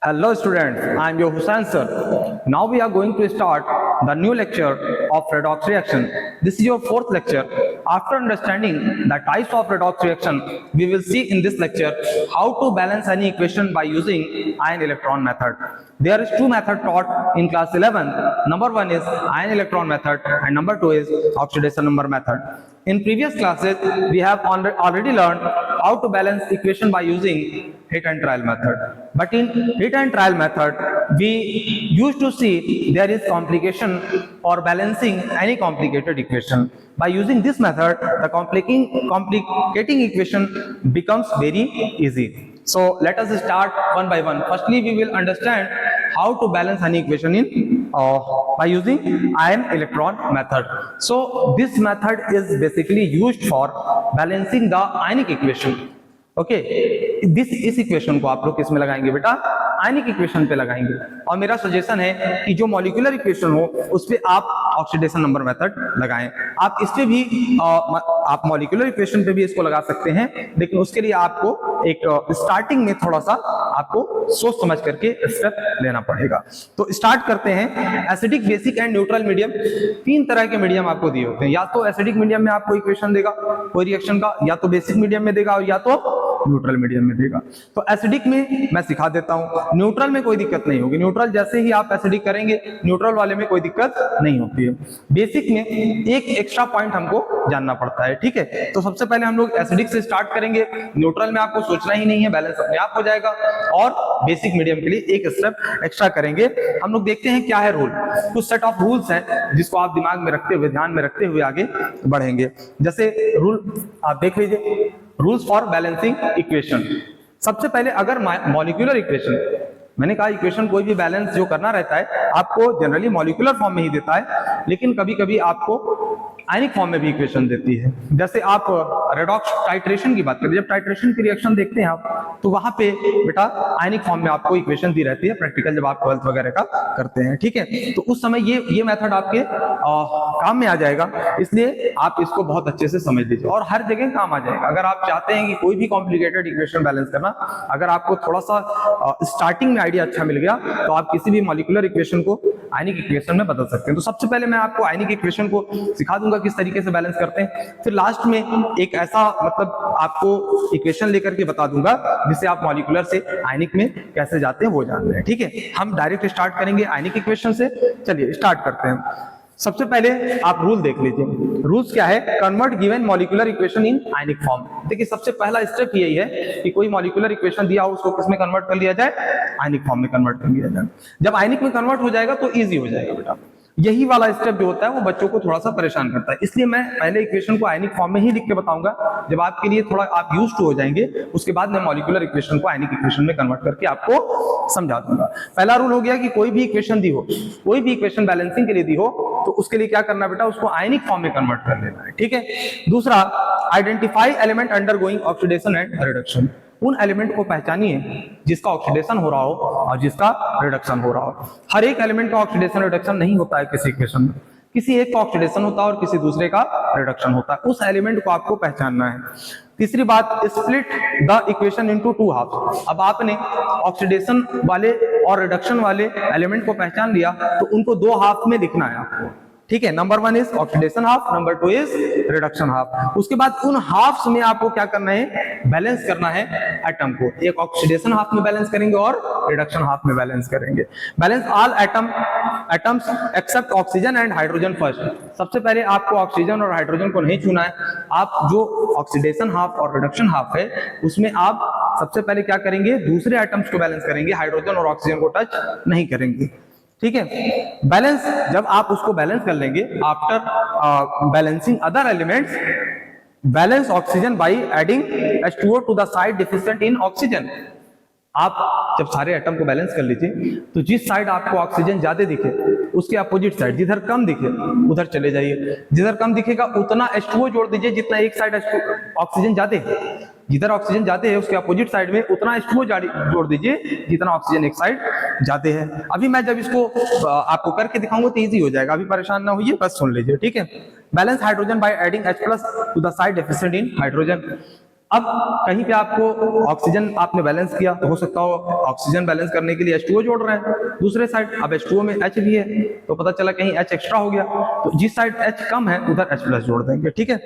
Hello students, I am your Hussain sir. Now we are going to start the new lecture of redox reaction. This is your fourth lecture. After understanding the types of redox reaction, we will see in this lecture how to balance any equation by using ion electron method. There is two methods taught in class 11. Number one is ion electron method and number two is oxidation number method. In previous classes, we have already learned how to balance equation by using hit and trial method. But in hit and trial method, we used to see there is complication for balancing any complicated equation. By using this method, the complicating equation becomes very easy. So let us start one by one. Firstly, we will understand how to balance any equation in by using ion electron method. So this method is basically used for balancing the ionic equation. Okay इस equation को आप लोग किस में लगाएंगे बेटा, आयनिक equation पे लगाएंगे। और मेरा सजेशन है कि जो मॉलिक्यूलर इक्वेशन हो उस पे आप ऑक्सीडेशन नंबर मेथड लगाएं। आप इस पे भी आप मॉलिक्यूलर इक्वेशन पे भी इसको लगा सकते हैं, लेकिन उसके लिए आपको एक स्टार्टिंग में थोड़ा सा आपको सोच समझ करके स्टेप लेना पड़ेगा। तो स्टार्ट करते हैं। Acidic, basic and neutral medium, तीन तरह के मीडियम आपको दिए होते हैं। या तो एसिडिक मीडियम में आपको इक्वेशन देगा कोई रिएक्शन का, या तो बेसिक मीडियम में देगा, और या तो न्यूट्रल मीडियम में देगा। तो एसिडिक में मैं सिखा देता हूं, न्यूट्रल में कोई दिक्कत नहीं होगी। न्यूट्रल जैसे ही आप एसिडिक करेंगे, न्यूट्रल वाले में कोई दिक्कत नहीं होती है। बेसिक में एक एक्स्ट्रा पॉइंट हमको जानना पड़ता है, ठीक है। तो सबसे पहले हम लोग एसिडिक से स्टार्ट करेंगे। न्यूट्रल में आपको सोचना ही नहीं है, बैलेंस अपने आप हो जाएगा। और बेसिक मीडियम के लिए एक स्टेप एक्स्ट्रा करेंगे। हम लोग देखते हैं क्या है रूल। कुछ सेट ऑफ रूल्स हैं जिसको आप दिमाग में रखते हुए, ध्यान में रखते हुए आगे बढ़ेंगे। जैसे रूल आप देख लीजिए, रूल्स फॉर बैलेंसिंग इक्वेशन। सबसे पहले अगर मॉलिक्यूलर इक्वेशन, मैंने कहा इक्वेशन कोई भी बैलेंस जो करना रहता है आपको जनरली मॉलिक्यूलर फॉर्म में ही देता है, लेकिन कभी कभी आपको आयनिक फॉर्म में भी इक्वेशन देती है। जैसे आप रेडॉक्स टाइट्रेशन की बात करें, जब टाइट्रेशन की रिएक्शन देखते हैं आप, तो वहां पे बेटा आयनिक फॉर्म में आपको इक्वेशन दी रहती है, प्रैक्टिकल जब आप 12th वगैरह का करते हैं, ठीक है। तो उस समय ये मेथड आपके काम में आ जाएगा, इसलिए आप इसको बहुत अच्छे से समझ लीजिए और हर जगह काम आ जाएगा। अगर आप चाहते हैं कि कोई भी कॉम्प्लिकेटेड इक्वेशन बैलेंस करना, अगर आपको थोड़ा सा स्टार्टिंग में आइडिया अच्छा मिल गया, तो आप किसी भी मॉलिक्यूलर इक्वेशन को आयनिक इक्वेशन में बदल सकते हैं। तो सबसे पहले मैं आपको आयनिक इक्वेशन को सिखा दूंगा किस तरीके से बैलेंस करते हैं। फिर लास्ट में एक ऐसा मतलब आपको इक्वेशन लेकर के बता दूंगा जिसे आप मॉलिक्यूलर से आयनिक में कैसे जाते हैं वो जानते हैं, ठीक है। हम डायरेक्ट स्टार्ट करेंगे आयनिक इक्वेशन से। चलिए स्टार्ट करते हैं। सबसे पहले आप रूल देख लीजिए। रूल्स क्या है? Convert given molecular equation in ionic form. देखिए सबसे पहला स्टेप यही है कि कोई मॉलिक्यूलर इक्वेशन दिया हो उसको किस में कन्वर्ट कर लिया जाए? आयनिक फॉर्म में कन्वर्ट कर लिया जाए। जब आयनिक में कन्वर्ट हो जाएगा तो इजी हो जाएगा बेटा। यही वाला स्टेप जो होता है वो बच्चों को थोड़ा सा परेशान करता है, इसलिए मैं पहले इक्वेशन को आयनिक फॉर्म में ही लिख के बताऊंगा। जब आपके लिए थोड़ा आप यूज टू हो जाएंगे, उसके बाद मैं मॉलिक्यूलर इक्वेशन को आयनिक इक्वेशन में कन्वर्ट करके आपको समझा दूंगा। पहला रूल हो गया कि कोई भी इक्वेशन दी हो, कोई भी इक्वेशन बैलेंसिंग के लिए दी हो, तो उसके लिए क्या करना बेटा? उसको आयनिक फॉर्म में कन्वर्ट कर लेना है, ठीक है। दूसरा, identify element undergoing oxidation and reduction. उन एलिमेंट को पहचानिए जिसका ऑक्सीडेशन हो रहा हो और जिसका रिडक्शन हो रहा हो। हर एक एलिमेंट का ऑक्सीडेशन रिडक्शन नहीं होता है किसी इक्वेशन में, किसी एक का ऑक्सीडेशन होता है और किसी दूसरे का रिडक्शन होता है। उस एलिमेंट को आपको पहचानना है। तीसरी बात, split the equation into two half. अब आपने ऑक्सीडेशन वाले और रिडक्शन वाले एलिमेंट को पहचान लिया, तो उनको दो हाफ में लिखना है आपको, ठीक है। Number 1 is oxidation half, number 2 is reduction half. उसके बाद उन हाफ्स में आपको क्या करना है? बैलेंस करना है एटम को। एक ऑक्सीडेशन हाफ में बैलेंस करेंगे और रिडक्शन हाफ में बैलेंस करेंगे। Balance all atoms except oxygen and hydrogen first. सबसे पहले आपको ऑक्सीजन और हाइड्रोजन को नहीं छूना है। आप जो ऑक्सीडेशन हाफ और रिडक्शन हाफ है उसमें आप सबसे पहले क्या करेंगे? दूसरे एटम्स को बैलेंस करेंगे, हाइड्रोजन और ऑक्सीजन को टच नहीं करेंगे, ठीक है। बैलेंस जब आप उसको बैलेंस कर लेंगे, after balancing other elements, balance oxygen by adding H2O to the side deficient in oxygen. आप जब सारे एटम को बैलेंस कर लीजिए, तो जिस साइड आपको ऑक्सीजन ज्यादा दिखे उसके अपोजिट साइड, जिधर कम दिखे उधर चले जाइए। जिधर कम दिखेगा उतना H2O जोड़ दीजिए जितना एक साइड ऑक्सीजन ज्यादा है। जिधर ऑक्सीजन ज्यादा है उसके अपोजिट साइड में उतना H2O जोड़ दीजिए जितना ऑक्सीजन एक साइड ज्यादा है। अभी मैं जब इसको आपको करके दिखाऊंगा तो इजी हो जाएगा, अभी परेशान ना होइए, बस सुन लीजिए, ठीक है। Balance hydrogen by adding H+ to the side deficient in hydrogen. अब कहीं पे आपको ऑक्सीजन आपने बैलेंस किया तो हो सकता हो ऑक्सीजन बैलेंस करने के लिए H2O जोड़ रहे हैं दूसरे साइड, अब H2O में H भी है तो पता चला कहीं H एक्स्ट्रा हो गया, तो जिस साइड H कम है उधर H प्लस जोड़ देंगे। ठीक है,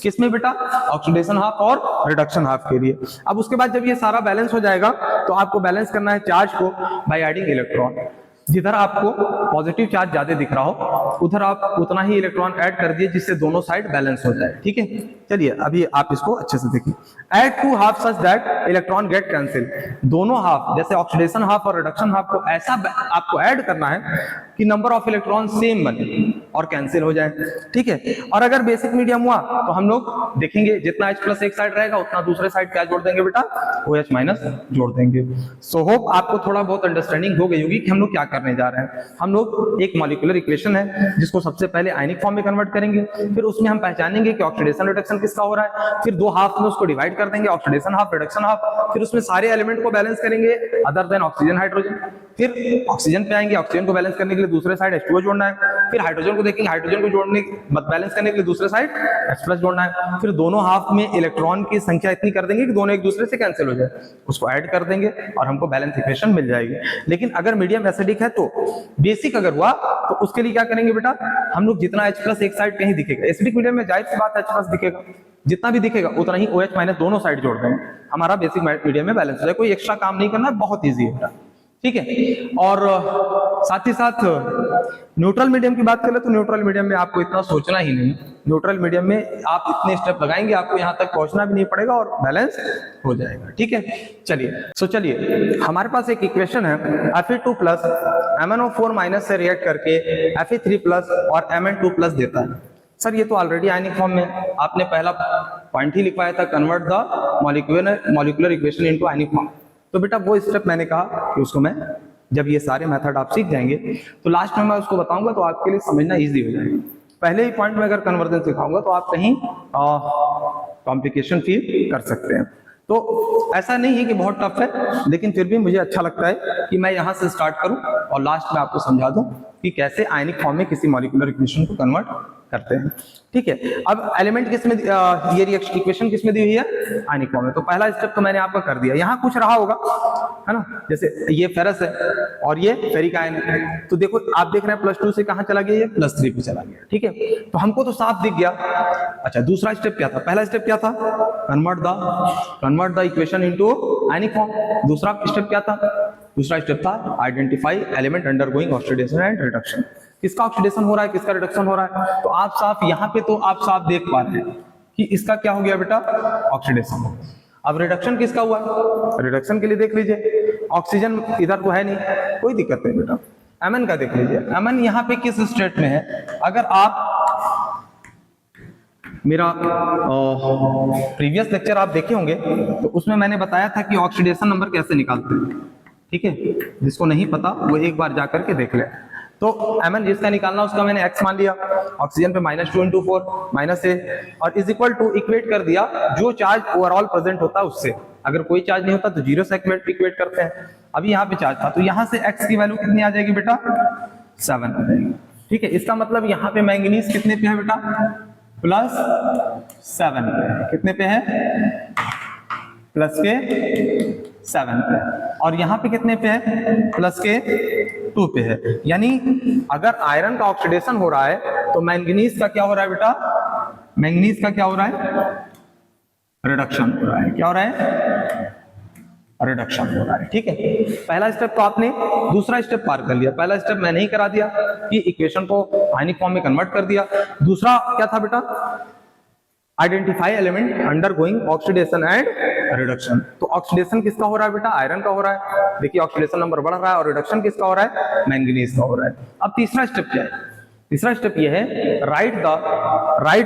किसमें बेटा? ऑक्सीडेशन हाफ और रिडक्शन हाफ के लिए। अब उसके बाद जब ये सारा बैलेंस हो जाएगा तो आपको बैलेंस करना है चार्ज को बाय एडिंग इलेक्ट्रॉन। जिधर आपको पॉजिटिव चार्ज ज्यादा दिख रहा हो उधर आप उतना ही इलेक्ट्रॉन ऐड कर दिए जिससे दोनों साइड बैलेंस हो जाए। ठीक है, चलिए अभी आप इसको अच्छे से देखिए। Add to half such that electron get cancel. दोनों हाफ जैसे ऑक्सीडेशन हाफ और रिडक्शन हाफ को ऐसा आपको ऐड करना है कि नंबर ऑफ इलेक्ट्रॉन सेम बने और कैंसिल हो जाए। ठीक है, और अगर बेसिक मीडियम हुआ तो हम लोग देखेंगे जितना H प्लस एक साइड रहेगा उतना दूसरे साइड क्या जोड़ देंगे बेटा? OH माइनस जोड़ देंगे। सो होप आपको थोड़ा बहुत अंडरस्टैंडिंग हो गई होगी कि हम लोग क्या करने जा रहे हैं। हम लोग एक मॉलिक्यूलर इक्वेशन है जिसको सबसे पहले आयनिक फॉर्म में कन्वर्ट करेंगे, फिर उसमें हम पहचानेंगे कि ऑक्सीडेशन रिडक्शन किसका हो रहा है, फिर दो हाफ में उसको डिवाइड कर देंगे, ऑक्सीडेशन हाफ रिडक्शन हाफ, फिर उसमें सारे एलिमेंट को बैलेंस करेंगे अदर देन ऑक्सीजन हाइड्रोजन, फिर ऑक्सीजन पे आएंगे, ऑक्सीजन को बैलेंस करने के लिए दूसरे साइड H2O जोड़ना है, फिर हाइड्रोजन को देखेंगे, हाइड्रोजन को जोड़ने बैलेंस करने के लिए दूसरे साइड H प्लस जोड़ना है, फिर दोनों हाफ में इलेक्ट्रॉन की संख्या इतनी कर देंगे कि दोनों एक दूसरे से कैंसिल हो जाए, उसको ऐड कर देंगे और हमको बैलेंस इक्वेशन मिल जाएगी। लेकिन अगर मीडियम एसिडिक है तो बेसिक अगर हुआ तो उसके लिए क्या करेंगे बेटा? हम लोग जितना H प्लस एक साइड कहीं दिखेगा, एसिडिक मीडियम में जाहिर सी बात H प्लस दिखेगा, जितना भी दिखेगा उतना ही OH माइनस दोनों साइड जोड़ देंगे, हमारा बेसिक मीडियम में बैलेंस हो जाए। कोई एक्स्ट्रा काम नहीं करना है, बहुत ईजी है। ठीक है, और साथ ही साथ न्यूट्रल मीडियम की बात करें तो न्यूट्रल मीडियम में आपको इतना सोचना ही नहीं। न्यूट्रल मीडियम में आप इतने स्टेप लगाएंगे आपको यहाँ तक पहुंचना भी नहीं पड़ेगा और बैलेंस हो जाएगा। ठीक है, चलिए हमारे पास एक इक्वेशन है Fe2 प्लस MnO4 माइनस से रिएक्ट करके Fe3 प्लस और Mn2 प्लस देता है। सर ये तो ऑलरेडी आयनिक फॉर्म में, आपने पहला पॉइंट ही लिखवाया था convert the molecular equation into ionic form. तो बेटा वो स्टेप मैंने कहा कि उसको मैं जब ये सारे मेथड आप सीख जाएंगे तो लास्ट में मैं उसको बताऊंगा तो आपके लिए समझना इजी हो जाएगा। पहले ही पॉइंट में अगर कन्वर्जन सिखाऊंगा तो आप कहीं कॉम्प्लिकेशन फील कर सकते हैं। तो ऐसा नहीं है कि बहुत टफ है, लेकिन फिर भी मुझे अच्छा लगता है कि मैं यहाँ से स्टार्ट करूं और लास्ट में आपको समझा दूं कि कैसे आयनिक फॉर्म में किसी मॉलिक्यूलर इक्वेशन को कन्वर्ट करते हैं। ठीक है, अब एलिमेंट किसमें, ये रिएक्शन इक्वेशन किसमें दी हुई है? आयनिक फॉर्म में। तो पहला स्टेप तो मैंने आपका कर दिया। यहाँ कुछ रहा होगा है ना, जैसे ये फेरस है और ये फेरिक आयन है, तो देखो आप देख रहे हैं +2 से कहाँ चला गया? ये +3 पे चला गया। ठीक है, तो हमको तो साफ दिख गया। अच्छा, दूसरा स्टेप क्या था? पहला स्टेप क्या था? Convert the equation into ionic form. दूसरा स्टेप क्या था? दूसरा स्टेप था identify element undergoing oxidation and reduction. किसका ऑक्सीडेशन हो रहा है, किसका रिडक्शन हो रहा है? तो आप साफ यहाँ पे तो आप साफ देख पा रहे हैं कि इसका क्या हो गया बेटा? ऑक्सीडेशन हो गया। अब रिडक्शन किसका हुआ? रिडक्शन के लिए देख लीजिए, ऑक्सीजन इधर तो है नहीं, कोई दिक्कत नहीं बेटा। Mn का देख लीजिए, Mn यहाँ पे किस स्टेट में है? अगर आप मेरा प्रीवियस लेक्चर आप देखे होंगे तो उसमें मैंने बताया था कि ऑक्सीडेशन नंबर कैसे निकालते हैं। ठीक है, जिसको नहीं पता वो एक बार जा करके देख ले। तो Mn जिसका निकालना उसका मैंने x मान लिया, ऑक्सीजन पे -2 × 4 -a और इज इक्वल टू इक्वेट कर दिया जो चार्ज ओवरऑल प्रेजेंट होता है उससे। अगर कोई चार्ज नहीं होता तो 0 से इक्वेट करते हैं। अभी यहाँ पे चार्ज था तो यहाँ से x की वैल्यू कितनी आ जाएगी बेटा? 7 आ जाएगी। ठीक है, इसका मतलब यहाँ पे मैंगनीज कितने पे है बेटा? +7 पे। कितने पे है? +7 पे। और यहाँ पे कितने पे है? +2 पे है। यानी अगर आयरन का ऑक्सीडेशन हो रहा है तो मैंगनीज का क्या हो रहा है बेटा? मैंगनीज का क्या हो रहा है? रिडक्शन हो रहा है। क्या हो रहा है? रिडक्शन हो रहा है। ठीक है, पहला स्टेप तो आपने दूसरा स्टेप पार कर लिया। पहला स्टेप मैंने ही करा दिया कि इक्वेशन को आयनिक फॉर्म में कन्वर्ट कर दिया। दूसरा क्या था बेटा? Identify element undergoing oxidation and reduction. तो ऑक्सीडेशन किसका हो रहा है बेटा? आयरन का हो रहा है। देखिए ऑक्सीडेशन नंबर बढ़ रहा है और रिडक्शन किसका हो रहा है? मैंगनीज का हो रहा है। अब तीसरा स्टेप क्या है? तीसरा स्टेप ये है राइट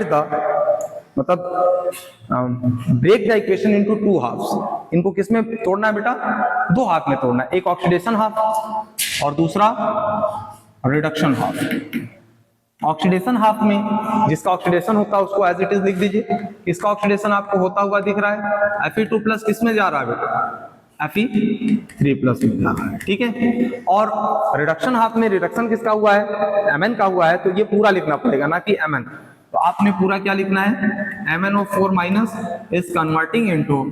द मतलब break the equation into 2 halves. इनको किसमें तोड़ना है बेटा? 2 हाफ में तोड़ना है, एक ऑक्सीडेशन हाफ और दूसरा रिडक्शन हाफ। ऑक्सीडेशन हाफ में जिसका ऑक्सीडेशन होता है उसको एज इट इज लिख दीजिए। इसका ऑक्सीडेशन आपको होता हुआ दिख रहा है, Fe2 प्लस किसमें जा रहा है बेटा? Fe3 प्लस में जा रहा है। ठीक है, और रिडक्शन हाफ में रिडक्शन किसका हुआ है? Mn का हुआ है, तो ये पूरा लिखना पड़ेगा ना कि Mn। तो आपने पूरा क्या लिखना है, MnO4 minus is converting into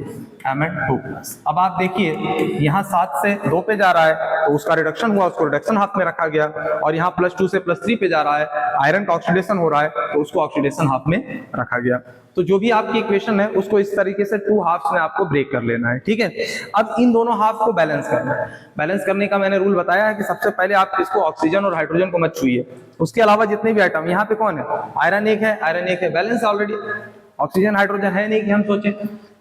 Mn2 plus. अब आप देखिए यहाँ 7 से 2 पे जा रहा है तो उसका रिडक्शन हुआ, उसको रिडक्शन हाफ में रखा गया, और यहाँ +2 से +3 पे जा रहा है, आयरन का ऑक्सीडेशन हो रहा है तो उसको ऑक्सीडेशन हाफ में रखा गया। तो जो भी आपकी इक्वेशन है उसको इस तरीके से 2 हाफ्स में आपको ब्रेक कर लेना है, ठीक है। अब इन दोनों हाफ को बैलेंस करना है। बैलेंस करने का मैंने रूल बताया है कि सबसे पहले आप इसको ऑक्सीजन और हाइड्रोजन को मत छूइए, उसके अलावा जितने भी आइटम, यहाँ पे कौन है, आयरन एक है, आयरन एक है, बैलेंस ऑलरेडी। ऑक्सीजन हाइड्रोजन है नहीं कि हम सोचे,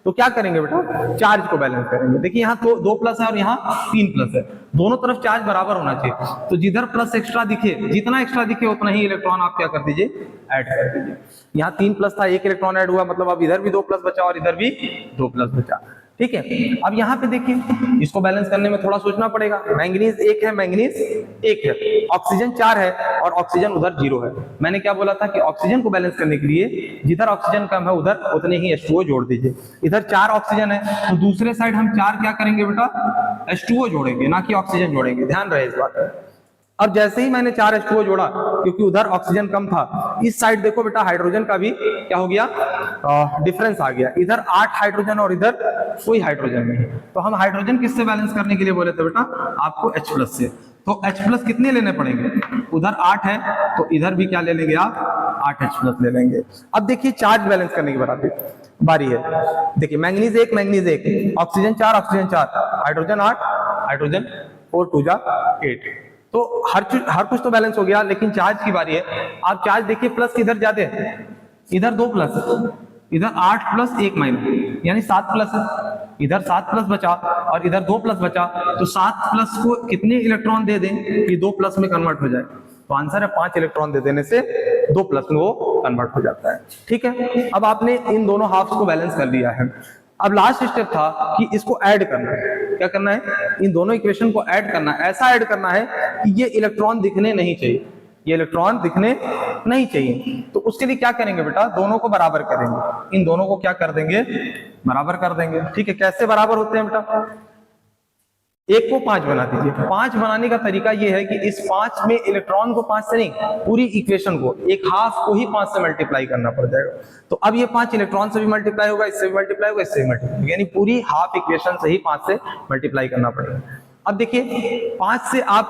तो क्या करेंगे बेटा, चार्ज को बैलेंस करेंगे। देखिए यहाँ तो 2 प्लस है और यहाँ 3 प्लस है, दोनों तरफ चार्ज बराबर होना चाहिए। तो जिधर प्लस एक्स्ट्रा दिखे, जितना एक्स्ट्रा दिखे उतना ही इलेक्ट्रॉन आप क्या कर दीजिए, ऐड कर दीजिए। यहाँ 3 प्लस था, 1 इलेक्ट्रॉन ऐड हुआ, मतलब अब इधर भी 2 प्लस बचा और इधर भी 2 प्लस बचा, ठीक है। अब यहाँ पे देखिए इसको बैलेंस करने में थोड़ा सोचना पड़ेगा। मैंगनीज 1 है, मैंगनीज 1 है, ऑक्सीजन 4 है और ऑक्सीजन उधर 0 है। मैंने क्या बोला था कि ऑक्सीजन को बैलेंस करने के लिए जिधर ऑक्सीजन कम है उधर उतने ही H2O जोड़ दीजिए। इधर 4 ऑक्सीजन है तो दूसरे साइड हम 4 क्या करेंगे बेटा, H2O जोड़ेंगे, ना कि ऑक्सीजन जोड़ेंगे, ध्यान रहे इस बात में। अब जैसे ही मैंने 4 H2O जोड़ा, क्योंकि उधर ऑक्सीजन कम था, इस साइड देखो बेटा हाइड्रोजन का भी क्या हो गया, डिफरेंस आ गया। इधर 8 हाइड्रोजन और इधर कोई हाइड्रोजन नहीं। तो हम हाइड्रोजन किससे बैलेंस करने के लिए बोले थे बेटा, आपको H+ से। तो H+ कितने लेने पड़ेंगे, उधर 8 है तो इधर भी क्या ले लेंगे आप, 8 H+ ले लेंगे। अब देखिए चार्ज बैलेंस करने की बारी है। देखिए manganese 1, manganese 1, oxygen 4, oxygen 4, hydrogen 8, hydrogen 4 2 जा 8। तो हर कुछ तो बैलेंस हो गया, लेकिन चार्ज की बारी है। आप चार्ज देखिए प्लस किधर जाते हैं, इधर 2 प्लस, इधर 8 प्लस 1 माइनस, यानी 7 प्लस है। इधर 7 प्लस बचा और इधर 2 प्लस बचा, तो 7 प्लस को कितने इलेक्ट्रॉन दे दें कि 2 प्लस में कन्वर्ट हो जाए। तो आंसर है 5 इलेक्ट्रॉन दे देने से 2 प्लस में वो कन्वर्ट हो जाता है, ठीक है। अब आपने इन दोनों हाफ्स को बैलेंस कर लिया है। अब लास्ट स्टेप था कि इसको ऐड करना है। क्या करना है, इन दोनों इक्वेशन को ऐड करना है। ऐसा ऐड करना है कि ये इलेक्ट्रॉन दिखने नहीं चाहिए, ये इलेक्ट्रॉन दिखने नहीं चाहिए। तो उसके लिए क्या करेंगे बेटा, दोनों को बराबर करेंगे। इन दोनों को क्या कर देंगे, बराबर कर देंगे, ठीक है। कैसे बराबर होते हैं बेटा, 1 को 5 बना दीजिए। 5 बनाने का तरीका यह है कि इस 5 में इलेक्ट्रॉन को 5 से नहीं, पूरी इक्वेशन को, एक हाफ को ही 5 से मल्टीप्लाई करना पड़ जाएगा। तो अब ये 5 इलेक्ट्रॉन से भी मल्टीप्लाई होगा, इससे भी मल्टीप्लाई होगा, इससे भी मल्टीप्लाई होगा, यानी पूरी हाफ इक्वेशन से ही 5 से मल्टीप्लाई करना पड़ेगा। अब देखिए 5 से आप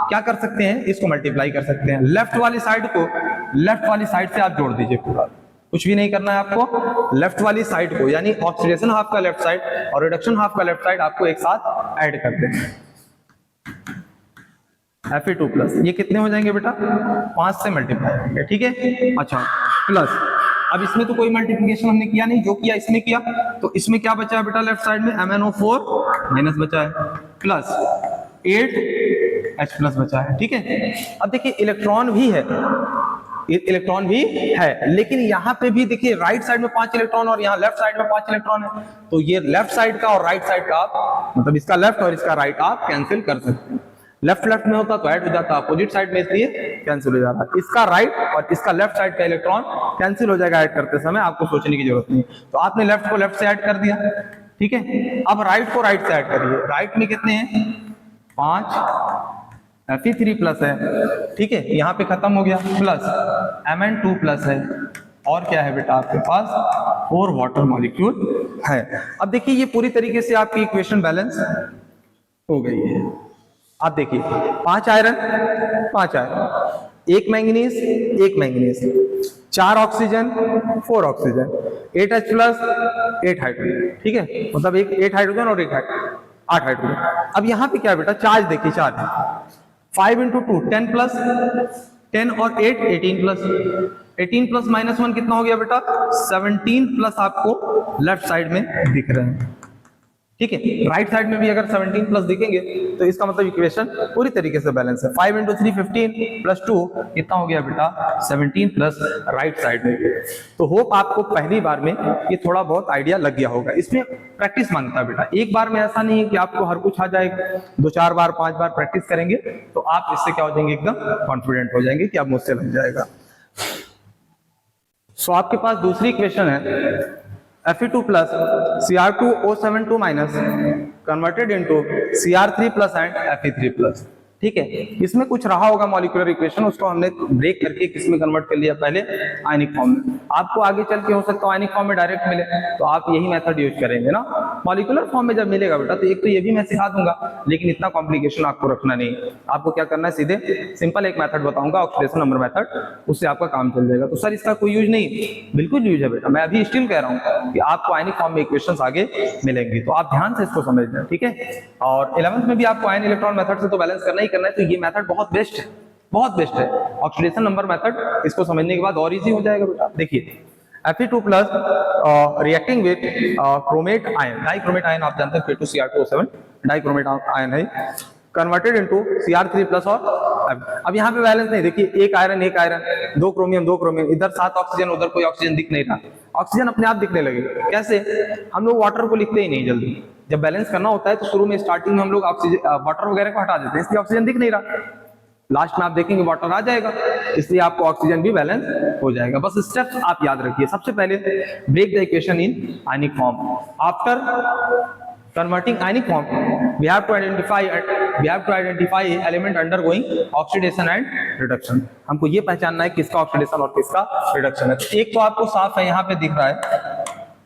क्या कर सकते हैं, इसको मल्टीप्लाई कर सकते हैं। लेफ्ट वाली साइड को लेफ्ट वाली साइड से आप जोड़ दीजिए पूरा, कुछ भी नहीं करना है आपको। लेफ्ट वाली साइड को, यानी ऑक्सीडेशन हाफ का लेफ्ट साइड और रिडक्शन हाफ का लेफ्ट साइड आपको एक साथ ऐड कर देना है। Fe2+, ये कितने हो जाएंगे बेटा, 5 से मल्टीप्लाई होंगे, ठीक है। अच्छा प्लस, अब इसमें तो कोई मल्टीप्लिकेशन हमने किया नहीं, जो किया इसमें किया। तो इसमें क्या बचा है बेटा, लेफ्ट साइड में MnO4 माइनस बचा है, प्लस 8H+ बचा है, ठीक है। अब देखिए इलेक्ट्रॉन भी है, इलेक्ट्रॉन भी है, लेकिन यहाँ पे भी देखिए राइट साइड में 5 इलेक्ट्रॉन और यहाँ लेफ्ट साइड में 5 इलेक्ट्रॉन है। तो ये लेफ्ट साइड का और राइट साइड का आप, मतलब इसका लेफ्ट और इसका राइट आप कैंसिल कर सकते हैं। लेफ्ट लेफ्ट में होता तो ऐड हो जाता, अपोजिट साइड में इसलिए कैंसिल हो जाता। इसका राइट और इसका लेफ्ट साइड का इलेक्ट्रॉन कैंसिल हो जाएगा ऐड करते समय, आपको सोचने की जरूरत नहीं। तो आपने लेफ्ट को लेफ्ट से ऐड कर दिया, ठीक है। अब राइट को राइट से ऐड करिए। राइट में कितने हैं, 5 Fe3+ है, ठीक है, यहाँ पे खत्म हो गया, प्लस Mn2+ है, और क्या है बेटा आपके पास 4 वाटर मॉलिक्यूल है। अब देखिए ये पूरी तरीके से आपकी इक्वेशन बैलेंस हो गई है। आप देखिए 5 iron, 5 iron, 1 manganese, 1 manganese, 4 oxygen, 4 oxygen, 8H+, 8 hydrogen, ठीक है, मतलब 8 हाइड्रोजन और 8 हाइड्रोजन। अब यहाँ पे क्या है बेटा, चार्ज देखिए, चार्ज 5 × 2 10+, 10 और 8 18+, 18+ -1 कितना हो गया बेटा, 17+ आपको लेफ्ट साइड में दिख रहे हैं, ठीक है। राइट साइड में भी अगर 17+ दिखेंगे तो इसका मतलब इक्वेशन पूरी तरीके से बैलेंस है। 5 × 3 15 + 2 कितना हो गया बेटा, 17+ राइट साइड में भी। तो होप आपको पहली बार में ये थोड़ा बहुत आइडिया लग गया होगा। इसमें प्रैक्टिस मांगता है बेटा, एक बार में ऐसा नहीं है कि आपको हर कुछ आ जाएगा। 2-4 बार 5 बार प्रैक्टिस करेंगे तो आप इससे क्या हो जाएंगे, एकदम कॉन्फिडेंट हो जाएंगे कि अब मुझसे लग जाएगा। सो आपके पास दूसरी इक्वेशन है Fe2+ Cr2O72- converted into Cr3+ and Fe3+। ठीक है। इसमें कुछ रहा होगा मॉलिक्यूलर इक्वेशन, उसको हमने ब्रेक करके किसमें कन्वर्ट कर लिया पहले, आयनिक फॉर्म में। आपको आगे चल के हो सकता है आयनिक फॉर्म में डायरेक्ट मिले, तो आप यही मेथड यूज करेंगे ना। मॉलिक्यूलर फॉर्म में जब मिलेगा बेटा, तो एक तो ये भी मैं सिखा दूंगा, लेकिन इतना कॉम्प्लिकेशन आपको रखना नहीं। आपको क्या करना है, सीधे सिंपल एक मेथड बताऊंगा, ऑक्सीडेशन नंबर मेथड, उससे आपका काम चल जाएगा। तो सर इसका कोई यूज नहीं, बिल्कुल यूज है बेटा। मैं अभी स्टिल कह रहा हूँ कि आपको आयनिक फॉर्म में इक्वेशंस आगे मिलेंगी, तो आप ध्यान से इसको समझना, ठीक है। और 11th में भी आपको आयन इलेक्ट्रॉन मेथड से तो बैलेंस करना ही करना है, तो ये मेथड बहुत बेस्ट है, बहुत बेस्ट है। ऑक्सीडेशन नंबर मेथड, इसको समझने के बाद और इजी हो जाएगा बेटा। देखिए Fe2 plus reacting with chromate ion, dichromate ion आप जानते हैं, Fe2Cr2O7 डाइक्रोमेट आयन है, कन्वर्टेड इनटू Cr3 प्लस। और अब यहाँ पे बैलेंस नहीं, देखिए एक आयरन, दो क्रोमियम, इधर 7 ऑक्सीजन, उधर कोई ऑक्सीजन दिख नहीं रहा, ऑक्सीजन अपने आप दिखने लगे। कैसे? हम लोग वाटर को लिखते ही नहीं जल्दी, जब बैलेंस करना होता है तो शुरू में स्टार्टिंग में हम लोग ऑक्सीजन वाटर वगैरह को हटा देते हैं, इसलिए ऑक्सीजन दिख नहीं रहा। लास्ट में आप देखेंगे वाटर आ जाएगा, इसलिए आपको ऑक्सीजन भी बैलेंस हो जाएगा। बस स्टेप्स आप याद रखिए। सबसे पहले break the equation in ionic form. After converting ionic form we have to identify element undergoing oxidation and reduction. हमको ये पहचानना है किसका ऑक्सीडेशन और किसका रिडक्शन है। तो एक तो आपको साफ है, यहाँ पे दिख रहा है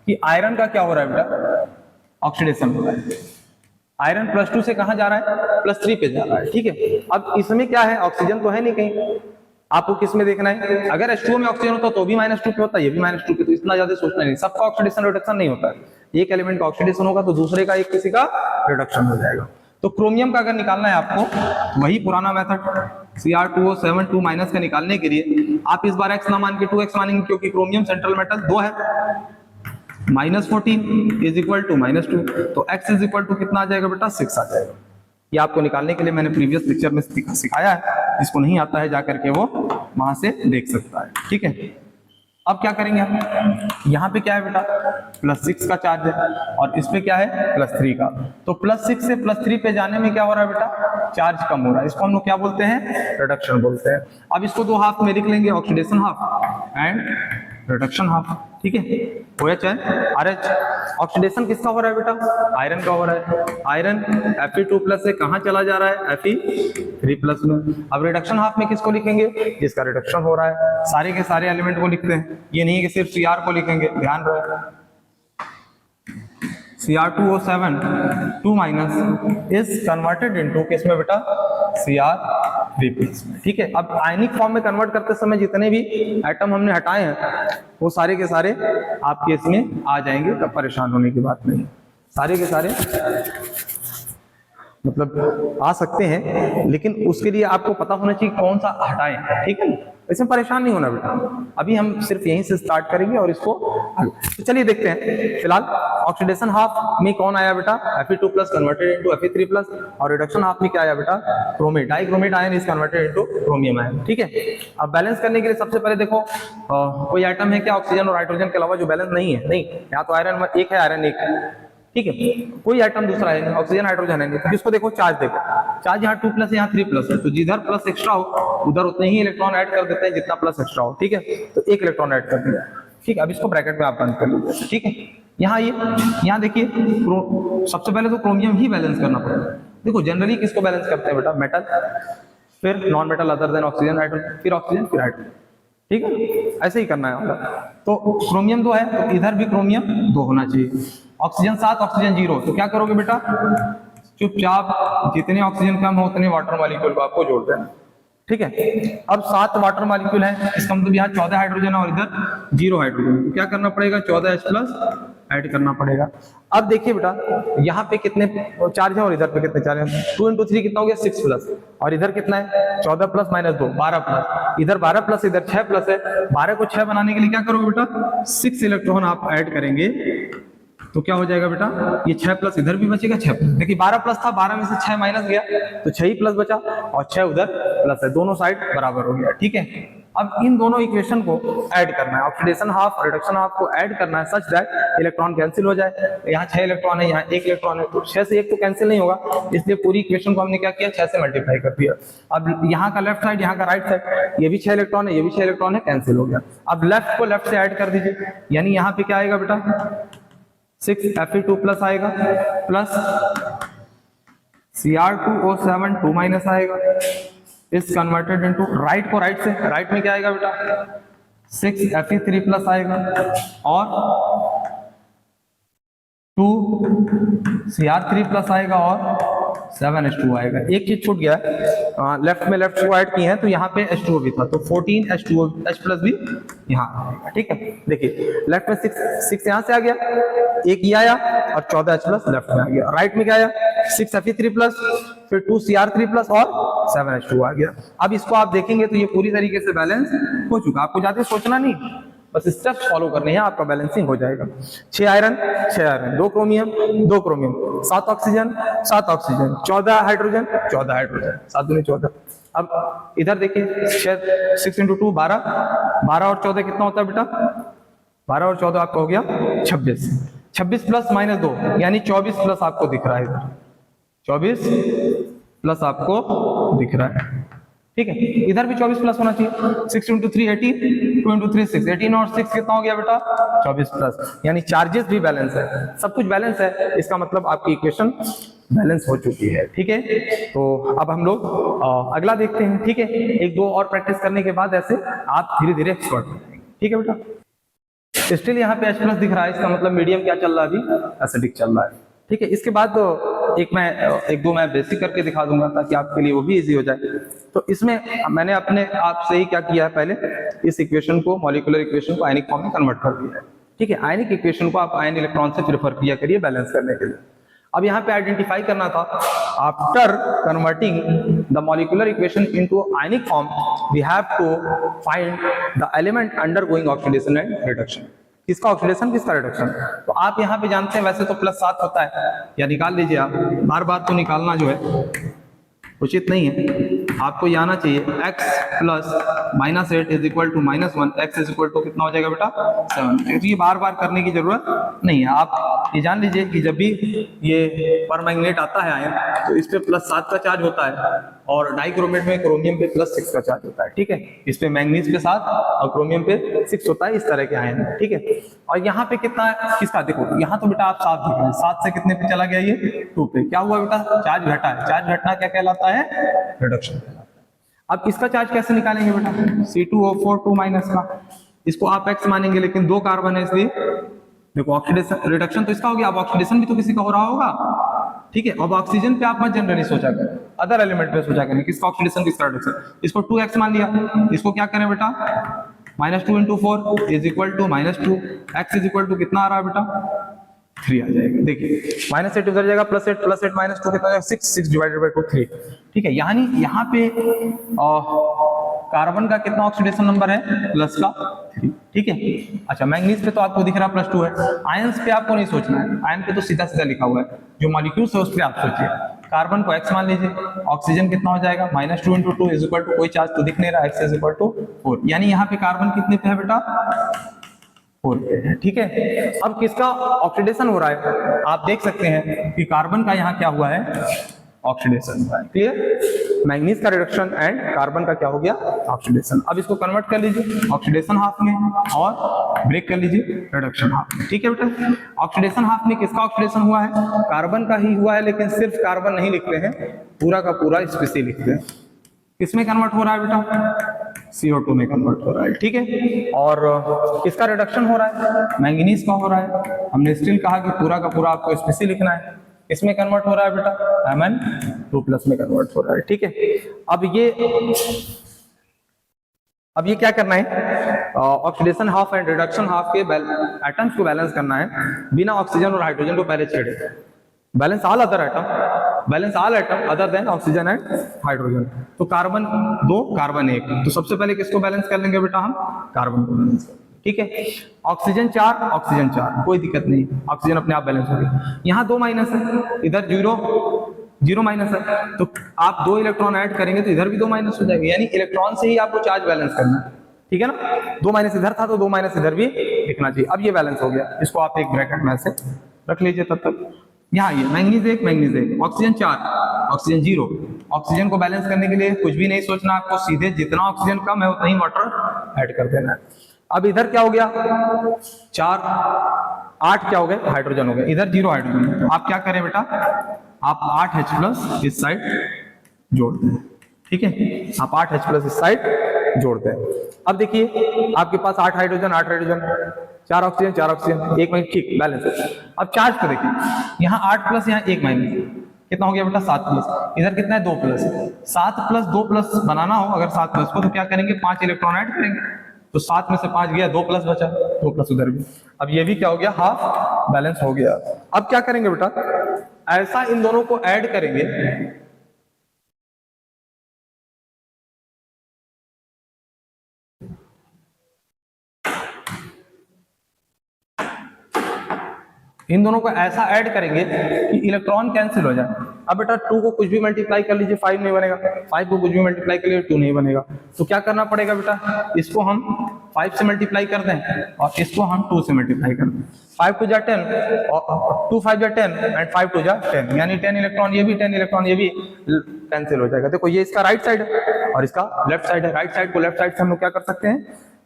कि आयरन का क्या हो रहा है बेटा, ऑक्सीडेशन हो रहा है। आयरन +2 से कहां जा रहा है, +3 पे जा रहा है, ठीक है। अब इसमें क्या है, ऑक्सीजन तो है नहीं कहीं, आपको किस में देखना है। अगर H2O में ऑक्सीजन होता तो भी -2 पे होता, ये भी -2 पे, तो इतना ज्यादा सोचना नहीं। सबका ऑक्सीडेशन रिडक्शन नहीं होता है, एक एलिमेंट का ऑक्सीडेशन होगा तो दूसरे का, एक किसी का रिडक्शन हो जाएगा। तो क्रोमियम का अगर निकालना है आपको, वही पुराना मेथड Cr2O7 2- का निकालने के लिए आप इस बार x ना मान के 2x मानेंगे, क्योंकि क्रोमियम सेंट्रल मेटल 2 है। -14 इज इक्वल टू -2, तो x इज इक्वल टू कितना आ जाएगा बेटा, 6 आ जाएगा। ये आपको निकालने के लिए मैंने प्रीवियस लेक्चर में सिखाया है, जिसको नहीं आता है जाकर के वो वहां से देख सकता है, ठीक है। अब क्या करेंगे हम, यहाँ पे क्या है बेटा, +6 का चार्ज है, और इस पे क्या है, +3 का। तो +6 से +3 पे जाने में क्या हो रहा है बेटा, चार्ज कम हो रहा है। इसको हम लोग क्या बोलते हैं, रिडक्शन बोलते हैं। अब इसको 2 हाफ में लिख लेंगे, oxidation half and reduction half, ठीक है। OH है, RH। ऑक्सीडेशन किसका हो रहा है बेटा, आयरन का हो रहा है। आयरन Fe2+ से कहां चला जा रहा है, Fe3+ में। अब रिडक्शन हाफ में किसको लिखेंगे, जिसका रिडक्शन हो रहा है। सारे के सारे एलिमेंट को लिखते हैं, ये नहीं है कि सिर्फ Cr को लिखेंगे, ध्यान रहे। Cr2O7 2- इज कन्वर्टेड इनटू किसमें बेटा, Cr3+ में, ठीक है। अब आयनिक फॉर्म में कन्वर्ट करते समय जितने भी एटम हमने हटाए हैं वो सारे के सारे आपके इसमें आ जाएंगे, तब परेशान होने की बात नहीं। सारे के सारे मतलब आ सकते हैं, लेकिन उसके लिए आपको पता होना चाहिए कौन सा हटाएं, ठीक है। इसमें परेशान नहीं होना बेटा, अभी हम सिर्फ यहीं से स्टार्ट करेंगे और इसको तो चलिए देखते हैं। फिलहाल ऑक्सीडेशन हाफ में कौन आया बेटा, Fe2+ कन्वर्टेड इनटू Fe3+, और रिडक्शन हाफ में क्या आया बेटा, chromate, dichromate ion is converted into chromium ion, ठीक है। अब बैलेंस करने के लिए सबसे पहले देखो कोई आइटम है क्या ऑक्सीजन और हाइड्रोजन के अलावा जो बैलेंस नहीं है, नहीं, यहाँ तो आयरन एक है, आयरन एक है, ठीक है। कोई आइटम दूसरा है नहीं, ऑक्सीजन हाइड्रोजन है नहीं। तो किसको देखो, चार्ज देखो, चार्ज यहाँ 2+ यहाँ 3+ है, तो जिधर प्लस एक्स्ट्रा हो उधर उतने ही इलेक्ट्रॉन ऐड कर देते हैं जितना प्लस एक्स्ट्रा हो, ठीक है। तो 1 इलेक्ट्रॉन ऐड कर दिया, ठीक है। अब इसको ब्रैकेट में आप बंद कर लीजिए, ठीक है। यहाँ ये यहाँ देखिए, सबसे पहले तो क्रोमियम ही बैलेंस करना पड़ेगा। देखो जनरली किसको बैलेंस करते हैं बेटा, मेटल, फिर non metal other than oxygen hydrogen, फिर ऑक्सीजन, फिर हाइड्रोजन, ठीक है। ऐसे ही करना है। तो क्रोमियम 2 है तो इधर भी क्रोमियम 2 होना चाहिए। ऑक्सीजन 7 ऑक्सीजन 0, तो क्या करोगे बेटा, चुपचाप जितने ऑक्सीजन कम हो उतने वाटर मॉलिक्यूल को आपको जोड़ देना, ठीक है। अब 7 वाटर मॉलिक्यूल है, इसका मतलब यहाँ 14 हाइड्रोजन और इधर 0 हाइड्रोजन, तो क्या करना पड़ेगा, 14H+ ऐड करना पड़ेगा। अब देखिए बेटा, यहाँ पे कितने चार्ज है और इधर पे कितने चार्ज है, 2 × 3 कितना हो गया, 6+, और इधर कितना है, 14+ - 2 12+, इधर 12+, इधर 6+ है। 12 को 6 बनाने के लिए क्या करोगे बेटा, 6 इलेक्ट्रॉन आप ऐड करेंगे, तो क्या हो जाएगा बेटा, ये 6+ इधर भी बचेगा, 6+, देखिए 12+ था, 12 में से 6 माइनस गया तो 6 ही प्लस बचा, और 6 उधर प्लस है, दोनों साइड बराबर हो गया, ठीक है। अब इन दोनों इक्वेशन को ऐड करना है, ऑक्सीडेशन हाफ रिडक्शन हाफ को ऐड करना है सच दैट इलेक्ट्रॉन कैंसिल हो जाए। यहाँ 6 इलेक्ट्रॉन है, यहाँ 1 इलेक्ट्रॉन है, तो 6 से 1 तो कैंसिल नहीं होगा, इसलिए पूरी इक्वेशन को हमने क्या किया, 6 से मल्टीप्लाई कर दिया। अब यहाँ का लेफ्ट साइड, यहाँ का राइट साइड, ये भी 6 इलेक्ट्रॉन है, ये भी 6 इलेक्ट्रॉन है, कैंसिल हो गया। अब लेफ्ट को लेफ्ट से ऐड कर दीजिए, यानी यहाँ पे क्या आएगा बेटा, 6 Fe2+ आएगा, प्लस Cr2O7 2 माइनस आएगा, इस कन्वर्टेड इनटू राइट को राइट से, राइट में क्या आएगा बेटा 6Fe3 प्लस आएगा और 2Cr3 प्लस आएगा और 7H2 आएगा। एक चीज छूट गया है, लेफ्ट में लेफ्ट को ऐड किए हैं तो यहाँ पे H2O भी था, तो 14H2O H प्लस भी यहाँ आएगा। ठीक है, देखिए लेफ्ट में 6 यहाँ से आ गया, एक ये आया और 14H प्लस लेफ्ट में आ गया। राइट में क्या आया 6Fe3 प्लस, फिर 2Cr3 प्लस और 7H2 आ गया। अब इसको आप देखेंगे तो ये पूरी तरीके से बैलेंस हो चुका, आपको ज्यादा सोचना नहीं, बस स्टेप्स फॉलो करने हैं, आपका बैलेंसिंग हो जाएगा। 6 iron 2 chromium 2 chromium, 7 oxygen 7 oxygen, 14 hydrogen 14 hydrogen, 7 दूनी 14। अब इधर देखिए 6 इंटू 2 12, 12 और 14 कितना होता है बेटा, 12 और 14 आपका हो गया 26, 26 प्लस माइनस 2 यानी 24 प्लस आपको दिख रहा है, इधर 24 प्लस आपको दिख रहा है। ठीक है, इधर भी 24 प्लस होना चाहिए, 6 इंटू 3 18, 2 इंटू 3 6, 18 और 6 कितना हो गया बेटा 24 प्लस, यानी चार्जेस भी बैलेंस है, सब कुछ बैलेंस है, इसका मतलब आपकी इक्वेशन बैलेंस हो चुकी है। ठीक है, तो अब हम लोग अगला देखते हैं। ठीक है, एक दो और प्रैक्टिस करने के बाद ऐसे आप धीरे धीरे एक्सपर्ट हो जाएंगे। ठीक है बेटा, स्टिल यहाँ पे H प्लस दिख रहा है, इसका मतलब मीडियम क्या चल रहा है अभी, एसिडिक चल रहा है। ठीक है, इसके बाद एक दो मैं बेसिक करके दिखा दूंगा ताकि आपके लिए वो भी इजी हो जाए। तो इसमें मैंने अपने आप से ही क्या किया है, पहले इस इक्वेशन को, मॉलिक्यूलर इक्वेशन को आयनिक फॉर्म में कन्वर्ट कर दिया है। ठीक है, आयनिक इक्वेशन को आप आयन इलेक्ट्रॉन से प्रेफर किया करिए बैलेंस करने के लिए। अब यहाँ पे आइडेंटिफाई करना था, after converting the molecular equation into ionic form we have to find the element undergoing oxidation and reduction. किसका ऑक्सीडेशन किसका रिडक्शन, तो आप यहाँ पे जानते हैं वैसे तो +7 होता है, या निकाल लीजिए आप, बार बार तो निकालना जो है उचित नहीं है। आपको ये आना चाहिए x plus -8 is equal to -1, x is equal to कितना हो जाएगा बेटा 7। ये बार बार करने की जरूरत नहीं है, आप ये जान लीजिए कि जब भी ये परमैंगनेट आता है आयन तो इस पे +7 का चार्ज होता है और डाइक्रोमेट में क्रोमियम पे +6 का चार्ज होता है। ठीक है, इस पे मैंगनीज पे 7 और क्रोमियम पे 6 होता है, इस तरह के आयन। ठीक है, और यहाँ पे कितना है किसका, देखो यहाँ तो बेटा आप 7 देख रहे हैं, 7 से कितने पे चला गया ये 2 पे, क्या हुआ बेटा चार्ज घटा है, चार्ज घटना क्या कहलाता है रिडक्शन कहलाता है। अब इसका चार्ज कैसे निकालेंगे बेटा, C2O4 2 माइनस का, इसको आप x मानेंगे लेकिन 2 कार्बन है इसलिए देखो ऑक्सीडेशन रिडक्शन तो इसका हो गया, अब ऑक्सीडेशन भी तो किसी का हो रहा होगा। ठीक है, अब ऑक्सीजन पे आप मत जनरली सोचा करें, अदर एलिमेंट पे सोचा करें, किसका ऑक्सीडेशन किसका रिडक्शन। इसको 2x मान लिया, इसको क्या करें बेटा -2 into 4 is equal to -2, x is equal to कितना आ रहा है बेटा 3 आ जाएगा। देखिए -8 उधर जाएगा, +8 -2 कितना आ जाएगा 6 डिवाइडेड बाय 2 3। ठीक है, यानी यहाँ पे कार्बन का कितना ऑक्सीडेशन नंबर है प्लस का 3। ठीक है, अच्छा मैंगनीज पे तो आपको दिख रहा +2 है, आयंस पे आपको नहीं सोचना है, आयन पे तो सीधा सीधा लिखा हुआ है, जो मॉलिक्यूल्स है उस पे आप सोचिए। कार्बन को x मान लीजिए, ऑक्सीजन कितना हो जाएगा -2 इंटू 2 इज इक्वल टू, कोई चार्ज तो दिख नहीं रहा, x इज इक्वल टू 4, यानी यहाँ पे कार्बन कितने पे है बेटा 4 पे है। ठीक है, अब किसका ऑक्सीडेशन हो रहा है, आप देख सकते हैं कि कार्बन का यहाँ क्या हुआ है ऑक्सीडेशन हुआ है। क्लियर, मैंगनीज का रिडक्शन एंड कार्बन का क्या हो गया ऑक्सीडेशन। अब इसको कन्वर्ट कर लीजिए ऑक्सीडेशन हाफ में और ब्रेक कर लीजिए रिडक्शन हाफ में। ठीक है बेटा, ऑक्सीडेशन हाफ में किसका ऑक्सीडेशन हुआ है, कार्बन का ही हुआ है, लेकिन सिर्फ कार्बन नहीं लिखते हैं, पूरा का पूरा स्पीशीज लिखते हैं। किसमें कन्वर्ट हो रहा है बेटा CO2 में कन्वर्ट हो रहा है। ठीक है, और किसका रिडक्शन हो रहा है मैंगनीज का हो रहा है, हमने स्टिल कहा कि पूरा का पूरा आपको स्पीशीज लिखना है। इसमें कन्वर्ट हो रहा है बेटा Mn2+ में कन्वर्ट हो रहा है। ठीक है, अब ये क्या करना है, oxidation half and reduction half के एटम्स को बैलेंस करना है, बिना ऑक्सीजन और हाइड्रोजन को पहले छेड़े, balance all other atom other than oxygen and hydrogen. तो कार्बन 2 कार्बन 1, तो सबसे पहले किसको बैलेंस कर लेंगे बेटा हम कार्बन को बैलेंस कर। ठीक है, ऑक्सीजन 4 कोई दिक्कत नहीं, ऑक्सीजन अपने आप बैलेंस हो गया। यहाँ 2 माइनस है, इधर 0 माइनस है, तो आप 2 इलेक्ट्रॉन ऐड करेंगे तो इधर भी 2 माइनस हो जाएगा, यानी इलेक्ट्रॉन से ही आपको चार्ज बैलेंस करना है। ठीक है ना, 2 माइनस इधर था तो 2 माइनस इधर भी लिखना चाहिए। अब ये बैलेंस हो गया, इसको आप एक ब्रैकेट में से रख लीजिए। तब तक यहाँ ये मैंगनीज 1 ऑक्सीजन 4 ऑक्सीजन 0, ऑक्सीजन को बैलेंस करने के लिए कुछ भी नहीं सोचना आपको, सीधे जितना ऑक्सीजन कम है उतना ही वाटर ऐड कर देना है। अब इधर क्या हो गया 4 8 क्या हो गए हाइड्रोजन हो गए, इधर 0 हाइड्रोजन। तो आप क्या करें बेटा आप 8H प्लस इस साइड जोड़ते हैं, ठीक है, आप 8H प्लस इस साइड जोड़ते हैं। अब देखिए आपके पास 8 हाइड्रोजन 4 ऑक्सीजन 4 ऑक्सीजन, एक माइनस, ठीक, बैलेंस। अब चार्ज को देखिए, यहाँ 8 प्लस, यहाँ 1 माइनस, कितना हो गया बेटा 7 प्लस, इधर कितना है 2 प्लस, 7 प्लस 2 प्लस बनाना हो अगर 7 प्लस को, तो क्या करेंगे 5 इलेक्ट्रॉन ऐड करेंगे, तो 7 में से 5 गया, 2 प्लस बचा, 2 प्लस उधर भी। अब ये भी क्या हो गया, हाफ बैलेंस हो गया। अब क्या करेंगे बेटा, ऐसा इन दोनों को ऐड करेंगे, इन दोनों को ऐसा ऐड करेंगे कि इलेक्ट्रॉन कैंसिल हो जाए। अब बेटा 2 को कुछ भी मल्टीप्लाई कर लीजिए 5 नहीं बनेगा, 5 को कुछ भी मल्टीप्लाई कर लीजिए 2 नहीं बनेगा, तो क्या करना पड़ेगा बेटा, इसको हम 5 से मल्टीप्लाई कर दें और इसको हम 2 से मल्टीप्लाई कर दें। 5 टू जा 10 और 2 5 जा 10 एंड 5 टू जा 10, यानी 10 इलेक्ट्रॉन ये भी 10 इलेक्ट्रॉन ये भी कैंसिल हो जाएगा। देखो ये इसका राइट साइड है और इसका लेफ्ट साइड है, राइट साइड को लेफ्ट साइड से हम लोग क्या कर सकते हैं,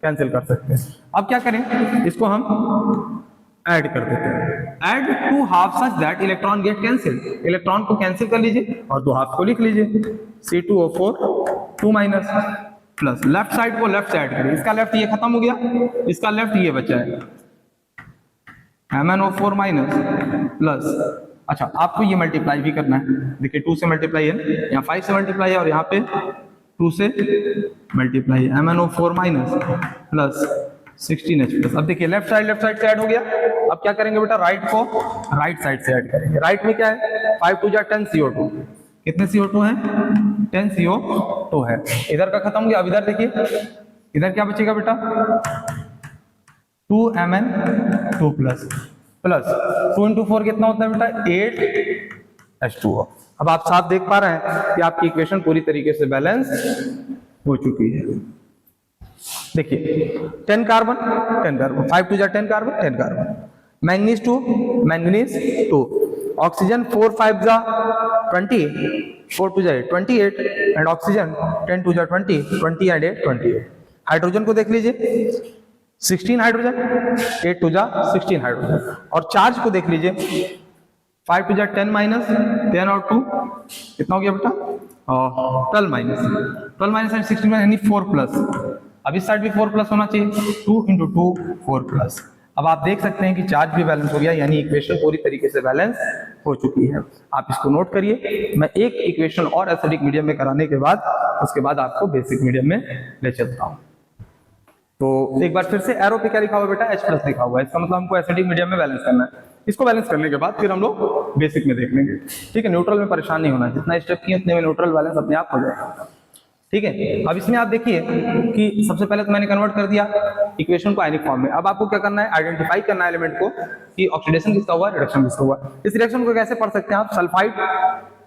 कैंसिल कर सकते हैं। अब क्या करें, इसको हम ऐड कर देते हैं, add 2 half such that electron get cancel, electron को कैंसिल कर लीजिए और 2 हाफ को लिख लीजिए, C2O4 2 minus plus, left side को लेफ्ट से ऐड करिए, इसका लेफ्ट ये खत्म हो गया, इसका लेफ्ट ये बचा है, MnO4 माइनस प्लस, अच्छा आपको ये मल्टीप्लाई भी करना है, देखिए 2 से मल्टीप्लाई है, यहाँ 5 से मल्टीप्लाई है और यहाँ पे 2 से मल्टीप्लाई है, MnO4 minus plus 16H plus. अब देखिए लेफ्ट साइड से ऐड हो गया। अब क्या करेंगे बेटा, राइट को राइट साइड से ऐड करेंगे। राइट में क्या है, 5 टू जा 10 CO2, कितने CO2 है, 10 CO2 है, इधर का खत्म हो गया। अब इधर देखिए, इधर क्या बचेगा बेटा, 2 Mn2 प्लस प्लस 2 into 4 कितना होता है बेटा, 8H2O। अब आप साफ देख पा रहे हैं कि आपकी इक्वेशन पूरी तरीके से बैलेंस हो चुकी है। देखिए 10 कार्बन 5 टू जा 10 कार्बन 10 कार्बन, मैंगनीज 2, ऑक्सीजन 4 5 जा 20, 4 टू जा 28 एंड ऑक्सीजन 10 टू जा 20 एंड 8 28। हाइड्रोजन को देख लीजिए, 16 हाइड्रोजन, 8 टू जा 16 हाइड्रोजन, और चार्ज को देख लीजिए, 5 टू जा 10 माइनस 10 और 2 कितना हो गया बेटा, 12 माइनस एंड 16 यानी 4 प्लस। अब इस साइड भी 4 प्लस होना चाहिए, 2 into 2 4 प्लस। अब आप देख सकते हैं कि चार्ज भी बैलेंस हो गया, यानी इक्वेशन पूरी तरीके से बैलेंस हो चुकी है। आप इसको नोट करिए, मैं एक इक्वेशन और एसिडिक मीडियम में कराने के बाद उसके बाद आपको बेसिक मीडियम में ले चलता हूँ। तो एक बार फिर से एरो पे क्या लिखा हुआ बेटा, H प्लस लिखा हुआ है, इसका मतलब हमको एसिडिक मीडियम में बैलेंस करना है। इसको बैलेंस करने के बाद फिर हम लोग बेसिक में देख लेंगे, ठीक है। न्यूट्रल में परेशान नहीं होना, जितना स्टेप किए उतने में न्यूट्रल बैलेंस अपने आप हो जाएगा, ठीक है। अब इसमें आप देखिए कि सबसे पहले तो मैंने कन्वर्ट कर दिया इक्वेशन को आयनिक फॉर्म में। अब आपको क्या करना है, आइडेंटिफाई करना है एलिमेंट को कि ऑक्सीडेशन किसका हुआ, रिडक्शन किसका हुआ। इस रिएक्शन को कैसे पढ़ सकते हैं आप,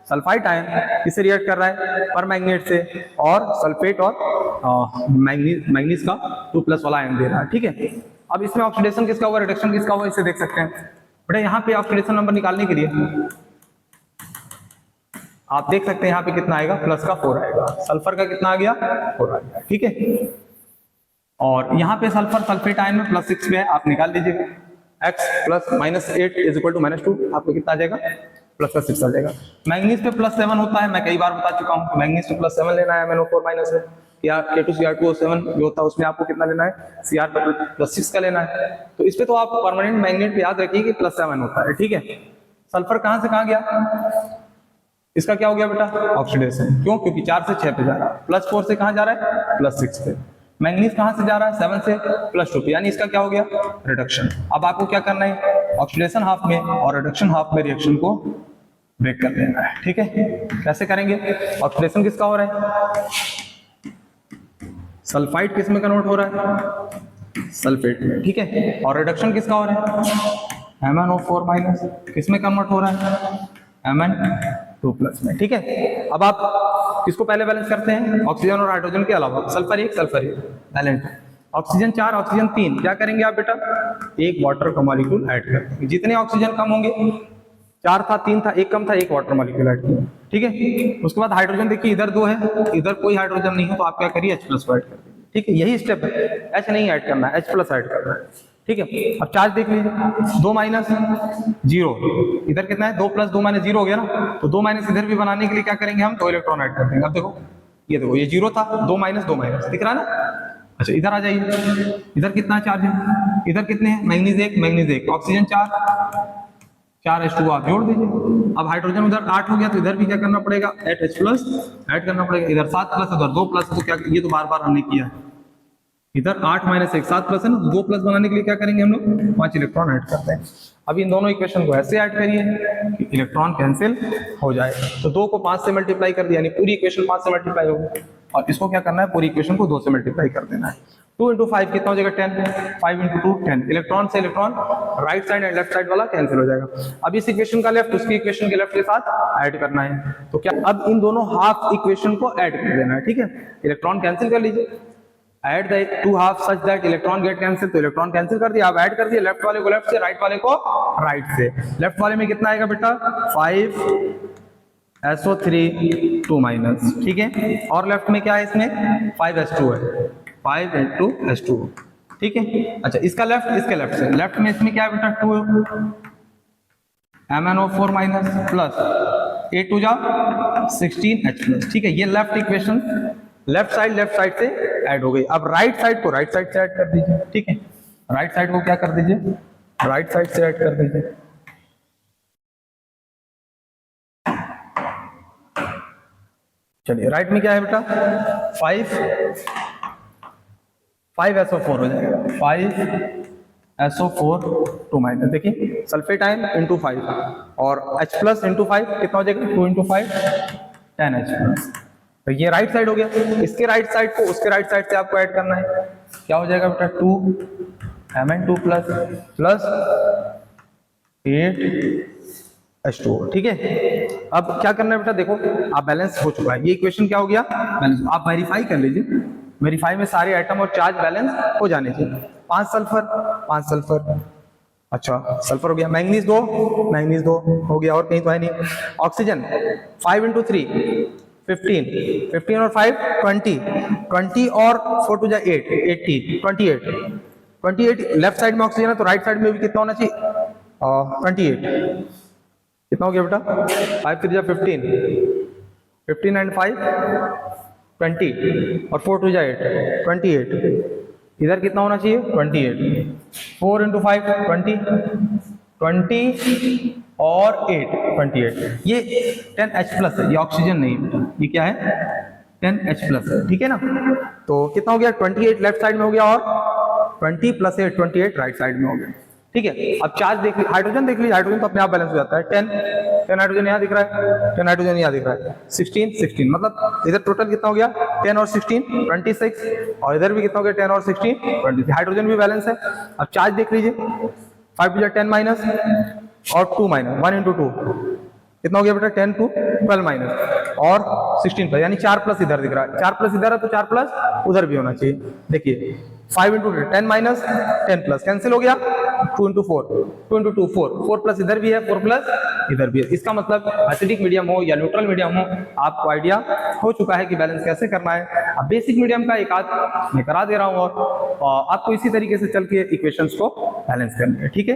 सल्फाइड आयन किससे रिएक्ट कर रहा है, परमैंगनेट से, और सल्फेट और मैंगनीज का 2 प्लस वाला आयन दे रहा है, ठीक है। अब इसमें ऑक्सीडेशन किसका हुआ, रिडक्शन किसका हुआ, इसे देख सकते हैं बेटा। यहाँ पे ऑक्सीडेशन नंबर निकालने के लिए आप देख सकते हैं यहाँ पे कितना आएगा, प्लस का 4 आएगा, सल्फर का कितना आ गया, 4 आ गया, ठीक है। और यहाँ पे सल्फर सल्फेट आयन में +6 पे है, आप निकाल लीजिएगा, x plus -8 is equal to -2, आपको कितना आ जाएगा, प्लस का 6 आ जाएगा। मैंगनीज पे +7 होता है, मैं कई बार बता चुका हूँ, मैंगनीज पे +7 लेना है, MnO4 माइनस है, या K2Cr2O7 जो होता है उसमें आपको कितना लेना है, Cr पे +6 का लेना है। तो इस पे तो आप परमानेंट मैग्नेट पे याद रखिए कि +7 होता है, ठीक है। सल्फर कहाँ से कहाँ गया, इसका क्या हो गया बेटा, ऑक्सीडेशन, क्यों, क्योंकि 4 से 6 पे जा रहा है, +4 से कहाँ जा रहा है, +6 पे। मैंगनीज कहाँ से जा रहा है, 7 से +2 पे, यानी इसका क्या हो गया, रिडक्शन। अब आपको क्या करना है, ऑक्सीडेशन हाफ में और रिडक्शन हाफ में रिएक्शन को ब्रेक कर देना है, ठीक है। कैसे करेंगे, ऑक्सीडेशन किसका हो रहा है, सल्फाइड किस में कन्वर्ट हो रहा है, सल्फेट में, ठीक है। और रिडक्शन किसका हो रहा है, MnO4 माइनस किस में कन्वर्ट हो रहा है, Mn2 प्लस में, ठीक है। अब आप किसको पहले बैलेंस करते हैं, ऑक्सीजन और हाइड्रोजन के अलावा, सल्फर एक बैलेंस, ऑक्सीजन 4 ऑक्सीजन 3, क्या करेंगे आप बेटा, एक वाटर का मॉलिक्यूल ऐड कर देंगे। जितने ऑक्सीजन कम होंगे, 4 था 3 था, एक कम था, एक वाटर मॉलिक्यूल ऐड किया, ठीक है। उसके बाद हाइड्रोजन देखिए, इधर 2 है, इधर कोई हाइड्रोजन नहीं है, तो आप क्या करिए, H प्लस को ऐड कर दीजिए, ठीक है। यही स्टेप है, H नहीं ऐड करना है, H प्लस ऐड करना है, ठीक है। अब चार्ज देख लीजिए, 2 माइनस 0, इधर कितना है 2 प्लस 2 माइनस 0 हो गया ना, तो 2 माइनस इधर भी बनाने के लिए क्या करेंगे हम, 2 इलेक्ट्रॉन ऐड कर देंगे। अब देखो ये देखो, ये 0 था, 2 माइनस दिख रहा है ना। अच्छा इधर आ जाइए, इधर कितना चार्ज है, इधर कितने हैं, मैग्नीज 1, ऑक्सीजन 4 H2 आप जोड़ दीजिए। अब हाइड्रोजन उधर 8 हो गया, तो इधर भी क्या करना पड़ेगा, 8H प्लस ऐड करना पड़ेगा। इधर 7 प्लस, उधर 2 प्लस, तो क्या ये तो बार बार हमने किया है। इधर 8 माइनस 1 7 प्लस है ना, 2 प्लस बनाने के लिए क्या करेंगे हम लोग, 5 इलेक्ट्रॉन ऐड करते हैं। अब इन दोनों इक्वेशन को ऐसे ऐड करिए कि इलेक्ट्रॉन कैंसिल हो जाए। तो 2 को 5 से मल्टीप्लाई कर दिया, यानी पूरी इक्वेशन 5 से मल्टीप्लाई होगी, और इसको क्या करना है, पूरी इक्वेशन को 2 से मल्टीप्लाई कर देना है। 2 इंटू 5 कितना हो जाएगा, 10, 5 इंटू 2 10। इलेक्ट्रॉन से electron right side and left side वाला कैंसिल हो जाएगा। अब इस इक्वेशन का लेफ्ट उसकी इक्वेशन के लेफ्ट के साथ ऐड करना है। तो क्या, अब इन दोनों हाफ इक्वेशन को ऐड कर देना है, ठीक है। इलेक्ट्रॉन कैंसिल कर लीजिए, add the two half such that electron get cancel, तो इलेक्ट्रॉन कैंसिल कर दिया। अब ऐड कर दिया, लेफ्ट वाले को लेफ्ट से, राइट वाले को राइट से। लेफ्ट वाले में कितना आएगा बेटा, 5 SO3 2 माइनस, ठीक है। और लेफ्ट में क्या है, इसमें 5 H2 है, 5 into H2, ठीक है। अच्छा इसका लेफ्ट, इसके लेफ्ट से, लेफ्ट में इसमें क्या है बेटा, 2 MnO4 माइनस प्लस 8 2 जा 16H प्लस, ठीक है। ये लेफ्ट इक्वेशन लेफ्ट साइड से ऐड हो गई। अब राइट साइड को राइट साइड से ऐड कर दीजिए, ठीक है। राइट साइड को क्या कर दीजिए, राइट साइड से ऐड कर दीजिए। चलिए राइट में क्या है बेटा, 5 SO4 हो जाएगा, 5 SO4 2 माइनस। देखिए सल्फेट आयन इंटू 5 और H प्लस इंटू 5 कितना हो जाएगा, 2 इंटू 5 10H प्लस। तो ये राइट साइड हो गया। इसके राइट साइड को उसके राइट साइड से आपको ऐड करना है, क्या हो जाएगा बेटा, 2 Mn2 प्लस 8H2, ठीक है। अब क्या करना है बेटा, देखो आप बैलेंस हो चुका है, ये इक्वेशन क्या हो गया, बैलेंस। आप वेरीफाई कर लीजिए, वेरीफाई में सारे एटम और चार्ज बैलेंस हो जाने चाहिए। 5 सल्फर, अच्छा सल्फर हो गया। मैंगनीज 2 हो गया, और कहीं तो है नहीं। ऑक्सीजन 5 इंटू 3 15 और 5 20 और 4 टू जा 8 80 28 लेफ्ट साइड में ऑक्सीजन है, तो राइट साइड में भी कितना होना चाहिए, 28। कितना हो गया बेटा, 5 3 जा 15 एंड 5 20 और 4 टू जा 8 28। इधर कितना होना चाहिए, 28। 4 इंटू 5 20 और 8 28। ये 10H प्लस है, ये ऑक्सीजन नहीं है, ये क्या है, 10H प्लस है, ठीक है ना। तो कितना हो गया, 28 लेफ्ट साइड में हो गया, और 20 प्लस 8 28 राइट साइड में हो गया, ठीक है। अब चार्ज देख लीजिए, हाइड्रोजन देख लीजिए, हाइड्रोजन तो अपने आप बैलेंस हो जाता है। 10 हाइड्रोजन यहाँ दिख रहा है, 10 हाइड्रोजन यहाँ दिख रहा है, 16 मतलब इधर टोटल कितना हो गया, 10 और 16 26, और इधर भी कितना हो गया, 10 और 16 26। हाइड्रोजन भी बैलेंस है। अब चार्ज देख लीजिए, 5 टू 10 माइनस और 2 माइनस, 1 इंटू 2 कितना हो गया बेटा, 10 टू 12 माइनस और 16 प्लस, यानी 4 प्लस इधर दिख रहा है, 4 प्लस इधर है तो 4 प्लस उधर भी होना चाहिए। देखिए 5 इंटू 10 माइनस 10 प्लस कैंसिल हो गया, 2 इंटू 4 2 इंटू 2 4 प्लस इधर भी है, 4 प्लस इधर भी है। इसका मतलब एसिडिक मीडियम हो या न्यूट्रल मीडियम हो, आपको आइडिया हो चुका है कि बैलेंस कैसे करना है। अब बेसिक मीडियम का एक आध मैं करा दे रहा हूँ, और आपको इसी तरीके से चल के इक्वेशंस को बैलेंस करना है, ठीक है।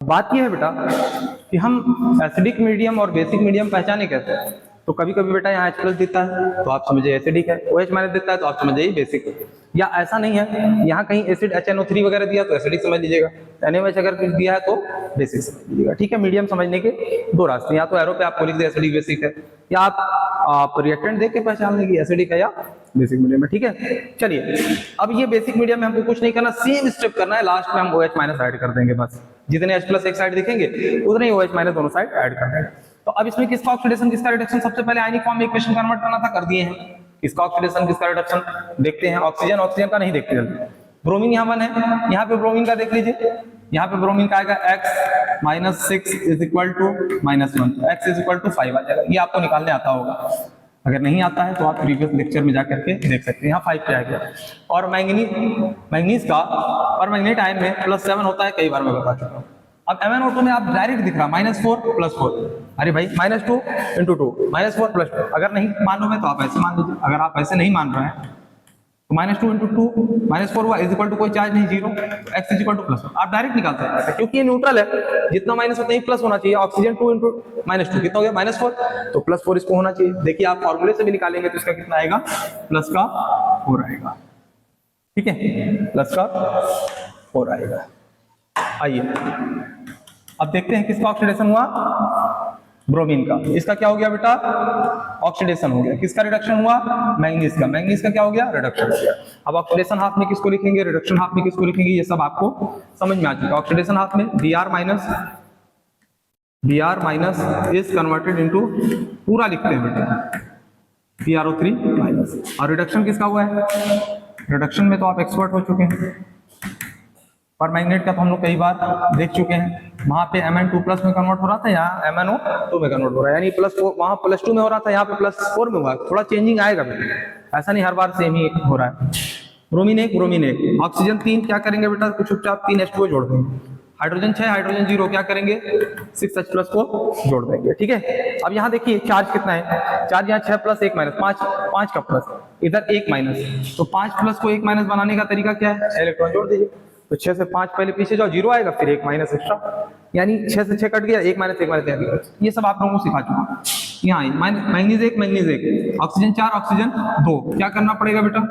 बात यह है बेटा कि हम एसिडिक मीडियम और बेसिक मीडियम पहचाने कैसे। तो कभी कभी बेटा यहाँ H प्लस देता है तो आप समझिए एसिडिक है, OH माइनस देता है तो आप समझिए बेसिक है, या ऐसा नहीं है, यहाँ कहीं एसिड HNO3 वगैरह दिया तो एसिडिक समझ लीजिएगा, NaOH अगर कुछ दिया है तो बेसिक समझ लीजिएगा, ठीक है। मीडियम समझने के दो रास्ते, या तो एरो पे आपको लिख दे एसिडिक बेसिक है, या आप रिएक्टेंट देख के पहचान लेंगे एसिडिक है या बेसिक मीडियम है, ठीक है। चलिए अब ये बेसिक मीडियम में हमको कुछ नहीं करना, सेम स्टेप करना है, लास्ट में हम OH माइनस ऐड कर देंगे, बस जितने H प्लस एक साइड दिखेंगे उतने ही OH माइनस दोनों साइड ऐड कर देंगे। तो अब इसमें किसका ऑक्सीडेशन किसका रिडक्शन, सबसे पहले आयनिक फॉर्म में इक्वेशन कन्वर्ट करना था, कर दिए हैं। किसका ऑक्सीडेशन किसका रिडक्शन देखते हैं, ऑक्सीजन का नहीं देखते जल्दी। ब्रोमीन यहाँ 1 है, यहाँ पे ब्रोमीन का देख लीजिए, यहाँ पे ब्रोमीन का आएगा x minus 6 is equal to -1, x is equal to 5 आ जाएगा। ये आपको निकालने आता होगा, अगर नहीं आता है तो आप प्रीवियस लेक्चर में जाकर के देख सकते हैं, यहाँ 5 पे आ गया। और मैंगनीज का और मैग्नेट आयन में +7 होता है, कई बार मैं बता चुका हूँ। अब MnO2 में आप डायरेक्ट दिख रहा -4 + 4, अरे भाई -2 × 2 -4 + 2। अगर नहीं मान रहे तो आप ऐसे मान लीजिए, अगर आप ऐसे नहीं मान रहे हैं तो -2 × 2 -4 हुआ इज इक्वल टू कोई चार्ज नहीं 0, तो x is equal two plus. आप डायरेक्ट निकाल सकते हैं क्योंकि ये न्यूट्रल है, जितना माइनस उतना ही प्लस होना चाहिए। ऑक्सीजन 2 × -2 कितना हो गया -4, तो +4 इसको होना चाहिए। देखिए आप फॉर्मूले से भी निकालेंगे तो इसका कितना आएगा, प्लस का 4 आएगा। ठीक है, प्लस का 4 आएगा। आइए अब देखते हैं किसका ऑक्सीडेशन हुआ, ब्रोमीन का। इसका क्या हो गया बेटा, ऑक्सीडेशन हो गया। किसका रिडक्शन हुआ, मैंगनीज का। मैंगनीज का क्या हो गया, रिडक्शन हो गया। अब ऑक्सीडेशन हाफ में किसको लिखेंगे, रिडक्शन हाफ में किसको लिखेंगे, ये सब आपको समझ में आ चुका है। ऑक्सीडेशन हाफ में Br minus is converted into, पूरा लिखते हैं बेटा, PrO3 और रिडक्शन किसका हुआ है, रिडक्शन में तो आप एक्सपर्ट हो चुके हैं। पर मैग्नेट का तो हम लोग कई बार देख चुके हैं, वहां पे Mn2+ में कन्वर्ट हो रहा था, यहाँ MnO2 में कन्वर्ट हो रहा है, यानी +4 वहां +2 में हो रहा था, यहाँ पे +4 में हुआ। थोड़ा चेंजिंग आएगा, ऐसा नहीं हर बार सेम ही हो रहा है। ब्रोमीन 1, ऑक्सीजन 3, क्या करेंगे बेटा, कुछ चुपचाप 3 H2O जोड़ देंगे। हाइड्रोजन 6, हाइड्रोजन 0, क्या करेंगे 6H+ को जोड़ देंगे। ठीक है, अब यहाँ देखिए चार्ज कितना है, चार्ज यहाँ 6 + 1 -5, 5 का प्लस, इधर 1 माइनस, तो 5+ को 1 माइनस बनाने का तरीका क्या है, 6 इलेक्ट्रॉन जोड़ दीजिए। तो 6 से 5 पहले पीछे जाओ, 0 आएगा, फिर 1 माइनस एक्स्ट्रा, यानी 6 से 6 कट गया, 1 माइनस 1 माइनस, ये सब आप लोगों को सिखा चुका। यहाँ मैंगनीज 1, ऑक्सीजन 4, ऑक्सीजन 2, क्या करना पड़ेगा बेटा,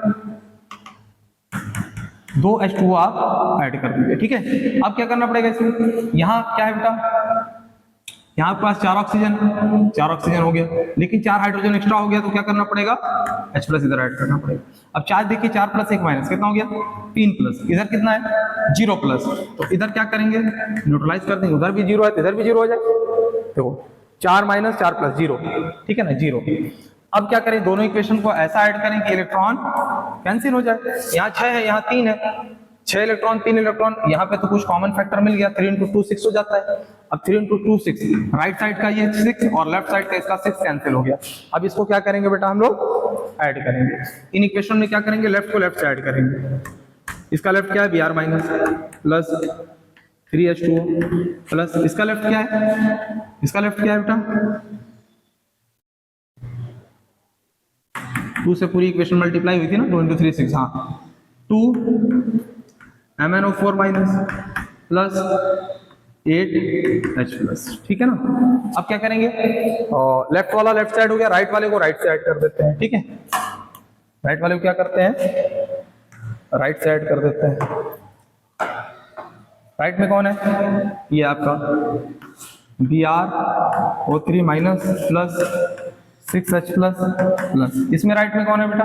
2 H2O आप ऐड कर दीजिए। ठीक है, अब क्या करना पड़ेगा इसमें, यहाँ क्या है बेटा, यहाँ के पास 4 ऑक्सीजन हो गया, लेकिन 4 हाइड्रोजन एक्स्ट्रा हो गया, तो क्या करना पड़ेगा, H+ इधर ऐड करना पड़ेगा। अब चार्ज देखिए 4 + 1 माइनस कितना हो गया, 3+, इधर कितना है 0+, तो इधर क्या करेंगे, न्यूट्रलाइज कर देंगे, उधर भी 0 है तो इधर भी 0 हो जाए। देखो 4 - 4 + 0, ठीक है ना, 0। अब क्या करें, दोनों इक्वेशन को ऐसा ऐड करें कि इलेक्ट्रॉन कैंसिल हो जाए। यहाँ 6 है, यहाँ 3 है, 6 इलेक्ट्रॉन 3 इलेक्ट्रॉन, यहाँ पे तो कुछ कॉमन फैक्टर मिल गया, 3 × 2 6 हो जाता है। अब 3 × 2 6, राइट साइड का ये 6 और लेफ्ट साइड का इसका 6 कैंसिल हो गया। अब इसको क्या करेंगे बेटा, हम लोग ऐड करेंगे। इन इक्वेशन में क्या करेंगे, लेफ्ट को लेफ्ट से ऐड करेंगे। इसका लेफ्ट क्या है, Br- प्लस 3H2O प्लस, इसका लेफ्ट क्या है, इसका लेफ्ट क्या है बेटा, 2 से पूरी इक्वेशन मल्टीप्लाई हुई थी ना, 2 × 3 6, हाँ 2 MnO4- प्लस 8H+, ठीक है ना। अब क्या करेंगे, लेफ्ट वाला लेफ्ट साइड हो गया, राइट वाले को राइट साइड कर देते हैं। ठीक है, राइट वाले को क्या करते हैं, राइट साइड कर देते हैं। राइट में कौन है, ये आपका BrO3- प्लस 6H+, प्लस इसमें राइट में कौन है बेटा,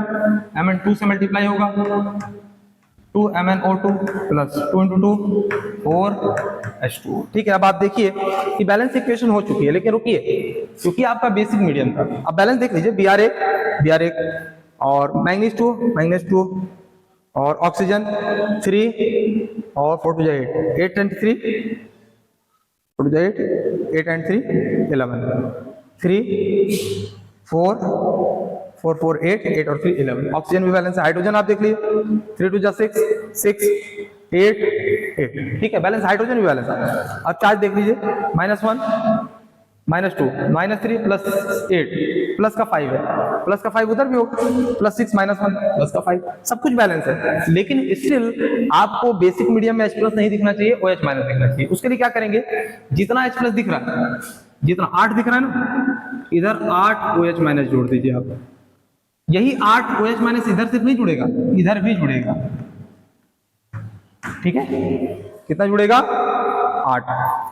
Mn2 से मल्टीप्लाई होगा, 2 MnO2 प्लस 2 × 2 4H2। ठीक है, अब आप देखिए कि बैलेंस इक्वेशन हो चुकी है, लेकिन रुकिए, क्योंकि आपका बेसिक मीडियम था। अब बैलेंस देख लीजिए, Br1 और मैंगनीज 2 और ऑक्सीजन 3 और 4 × 8, 8 and 3, 4 × 8 and 3 11, 3 4 4 4 8 8 और 3 11। ऑक्सीजन भी बैलेंस है। हाइड्रोजन आप देख लीजिए, 3 × 6 6 8 8, ठीक है, बैलेंस, हाइड्रोजन भी बैलेंस है। अब चार्ज देख लीजिए, -1 -2 -3 प्लस 8 प्लस का 5 है, प्लस का 5 उधर भी होगा, +6 -1 प्लस का 5, सब कुछ बैलेंस है। लेकिन स्टिल आपको बेसिक मीडियम में H+ नहीं दिखना चाहिए, OH- दिखना चाहिए। उसके लिए क्या करेंगे, जितना H+ दिख रहा है, जितना 8 दिख रहा है ना, इधर 8 OH- जोड़ दीजिए आप। यही 8 OH- इधर सिर्फ नहीं जुड़ेगा, इधर भी जुड़ेगा। ठीक है, कितना जुड़ेगा, 8।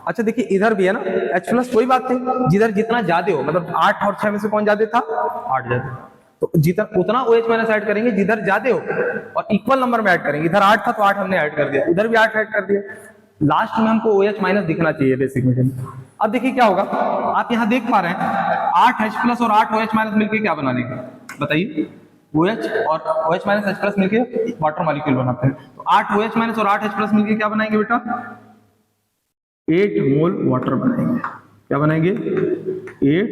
अच्छा देखिए, इधर भी है ना H+, कोई बात नहीं, जिधर जितना ज्यादा हो, मतलब 8 और 6 में से कौन ज्यादा था, 8 ज्यादा, तो जितना उतना OH- ऐड करेंगे जिधर ज्यादा हो, और इक्वल नंबर में ऐड करेंगे। इधर 8 था तो 8 हमने ऐड कर दिया, इधर भी 8 ऐड कर दिया। लास्ट में हमको OH- दिखना चाहिए बेसिक मीडियम। अब देखिए क्या होगा, आप यहाँ देख पा रहे हैं 8H+ और 8 OH- मिलकर क्या बना लेंगे, बताइए, OH और OH- H+ मिलके वाटर मॉलिक्यूल बनाते हैं। तो 8 OH- और 8 H+ मिलके क्या बनाएंगे बेटा, 8 मोल वाटर बनाएंगे। क्या बनाएंगे, 8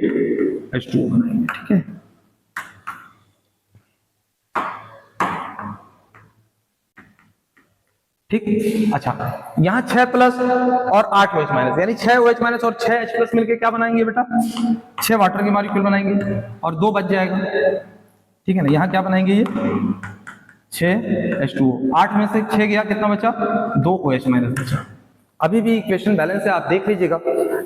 H2O बनाएंगे। ठीक है, ठीक, अच्छा यहाँ 6+ और 8 OH- यानी 6 OH- और 6 H+ मिलके क्या बनाएंगे बेटा, 6 वाटर के मॉलिक्यूल बनाएंगे, और 2 बच जाएगा। ठीक है ना, यहाँ क्या बनाएंगे, ये 6 H2O, 8 में से 6 गया, कितना बचा? 2 OH माइनस बचा। अभी भी इक्वेशन बैलेंस है, आप देख लीजिएगा,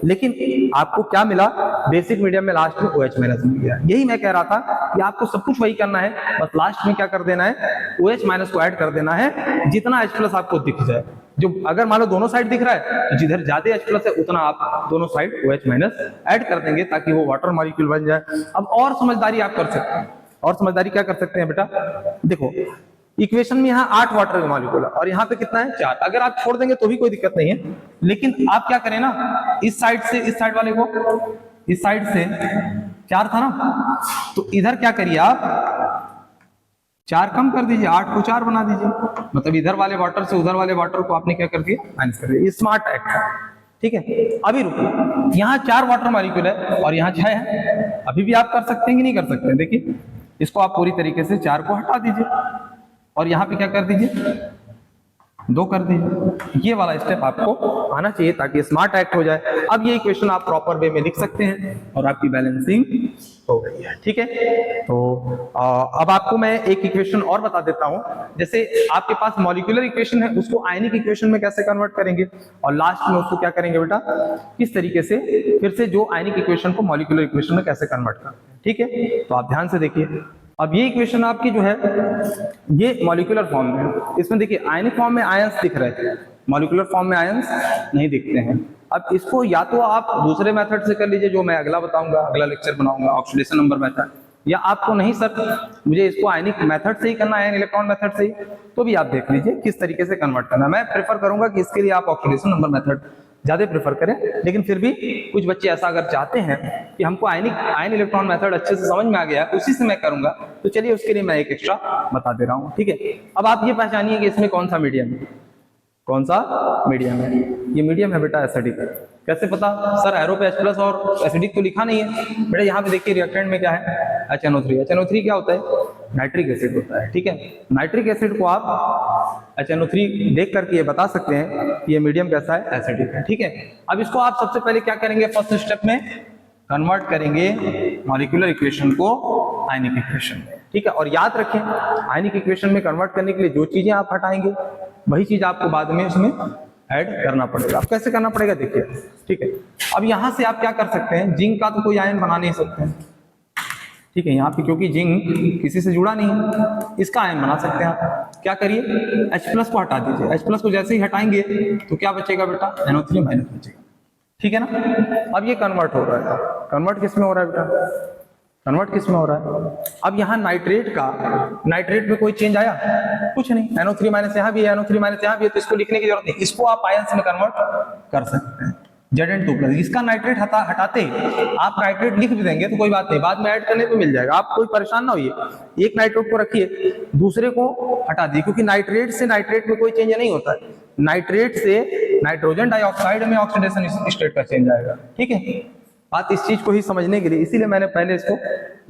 लेकिन आपको क्या मिला? बेसिक मीडियम में लास्ट में OH माइनस मिल गया। यही मैं कह रहा था कि आपको सब कुछ वही करना है, बस लास्ट में क्या कर देना है? OH माइनस को ऐड कर देना है, जितना H प्लस आपको दिख जाए। जो अगर मान लो दोनों साइड दिख रहा है तो जिधर ज्यादा H प्लस है उतना आप दोनों साइड OH माइनस ऐड कर देंगे ताकि वो वाटर मॉलिक्यूल बन जाए। अब और समझदारी आप कर सकते हैं, और समझदारी क्या कर सकते हैं बेटा? देखो इक्वेशन में यहाँ 8 वाटर मॉलिक्यूल है और यहाँ पे कितना है? 4। अगर आप छोड़ देंगे तो भी कोई दिक्कत नहीं है, लेकिन आप क्या करें ना, इस साइड से इस साइड वाले को, इस साइड से 4 था ना, तो इधर क्या करिए आप 4 कम कर दीजिए, 8 को 4 बना दीजिए। मतलब इधर वाले वाटर से उधर वाले वाटर को आपने क्या कर दिया? माइनस कर दिया। स्मार्ट एक्ट है, ठीक है। अभी रुको, यहाँ 4 वाटर मॉलिक्यूल है और यहाँ 6 है। अभी भी आप कर सकते हैं कि नहीं कर सकते हैं? देखिए इसको आप पूरी तरीके से 4 को हटा दीजिए और यहाँ पे क्या कर दीजिए? 2 कर दीजिए। ये वाला स्टेप आपको आना चाहिए ताकि स्मार्ट एक्ट हो जाए। अब ये इक्वेशन आप प्रॉपर वे में लिख सकते हैं और आपकी बैलेंसिंग हो गई है, ठीक है। तो अब आपको मैं एक इक्वेशन और बता देता हूं। जैसे आपके पास मॉलिक्यूलर इक्वेशन है, उसको आयनिक इक्वेशन में कैसे कन्वर्ट करेंगे और लास्ट में उसको क्या करेंगे बेटा? किस तरीके से फिर से जो आयनिक इक्वेशन को मॉलिक्यूलर इक्वेशन में कैसे कन्वर्ट करते हैं, ठीक है। तो आप ध्यान से देखिए। अब ये इक्वेशन आपकी जो है ये मॉलिक्यूलर फॉर्म में है। इसमें देखिए आयनिक फॉर्म में आयंस दिख रहे थे, मॉलिक्यूलर फॉर्म में आयंस नहीं दिखते हैं। अब इसको या तो आप दूसरे मेथड से कर लीजिए जो मैं अगला बताऊंगा, अगला लेक्चर बनाऊंगा, ऑक्सीडेशन नंबर मेथड, या आपको नहीं सर मुझे इसको आयनिक मेथड से ही करना है, इलेक्ट्रॉन मेथड से ही, तो भी आप देख लीजिए किस तरीके से कन्वर्ट करना है। मैं प्रेफर करूंगा कि इसके लिए आप ऑक्सीडेशन नंबर मेथड ज्यादा प्रेफर करें, लेकिन फिर भी कुछ बच्चे ऐसा अगर चाहते हैं कि हमको आयन इलेक्ट्रॉन मेथड अच्छे से समझ में आ गया उसी से मैं करूंगा, तो चलिए उसके लिए मैं एक एक्स्ट्रा बता दे रहा हूँ, ठीक है। अब आप ये पहचानिए कि इसमें कौन सा मीडियम है, कौन सा मीडियम है? ये मीडियम है बेटा एसिडिक। कैसे पता? सर एरो पे H+ और एसिडिक तो लिखा नहीं है। बेटा यहाँ पे देखिए रिएक्टेंट में क्या है? HNO3। HNO3 क्या होता है? नाइट्रिक एसिड होता है, ठीक है। नाइट्रिक एसिड को आप HNO3 देख करके ये बता सकते हैं कि ये मीडियम कैसा है? एसिडिक है, ठीक है। अब इसको आप सबसे पहले क्या करेंगे? फर्स्ट स्टेप में कन्वर्ट करेंगे मॉलिक्यूलर इक्वेशन को आयनिक इक्वेशन में, ठीक है। और याद रखें आयनिक इक्वेशन में कन्वर्ट करने के लिए जो चीजें आप हटाएंगे वही चीज आपको बाद में उसमें ऐड करना पड़ेगा। अब कैसे करना पड़ेगा देखिए, ठीक है। अब यहां से आप क्या कर सकते हैं? जिंक का तो कोई आयन बना नहीं सकते हैं, ठीक है। यहाँ पे क्योंकि जिंक किसी से जुड़ा नहीं है, इसका आयन बना सकते हैं आप। क्या करिए? H+ को हटा दीजिए। H+ को जैसे ही हटाएंगे तो क्या बचेगा बेटा? NO3 माइनस बचेगा, ठीक है ना। अब ये कन्वर्ट हो रहा है, कन्वर्ट किस में हो रहा है बेटा? कन्वर्ट किस में हो रहा है? अब यहाँ नाइट्रेट में कोई चेंज आया? कुछ नहीं। NO3 माइनस यहाँ भी है, NO3 माइनस यहाँ भी है, तो इसको लिखने की जरूरत नहीं। इसको आप आयंस में कन्वर्ट कर सकते हैं, Zn2+। इसका नाइट्रेट हटाते आप नाइट्रेट लिख भी देंगे तो कोई बात नहीं, बाद में ऐड करने पे मिल जाएगा, आप कोई परेशान ना होइए। एक नाइट्रेट को रखिए, दूसरे को हटा दिए, क्योंकि नाइट्रेट से नाइट्रेट में कोई चेंज नहीं होता है। नाइट्रेट से नाइट्रोजन डाइऑक्साइड में ऑक्सीडेशन स्टेट का चेंज आएगा, ठीक है। बात इस चीज को ही समझने के लिए इसीलिए मैंने पहले इसको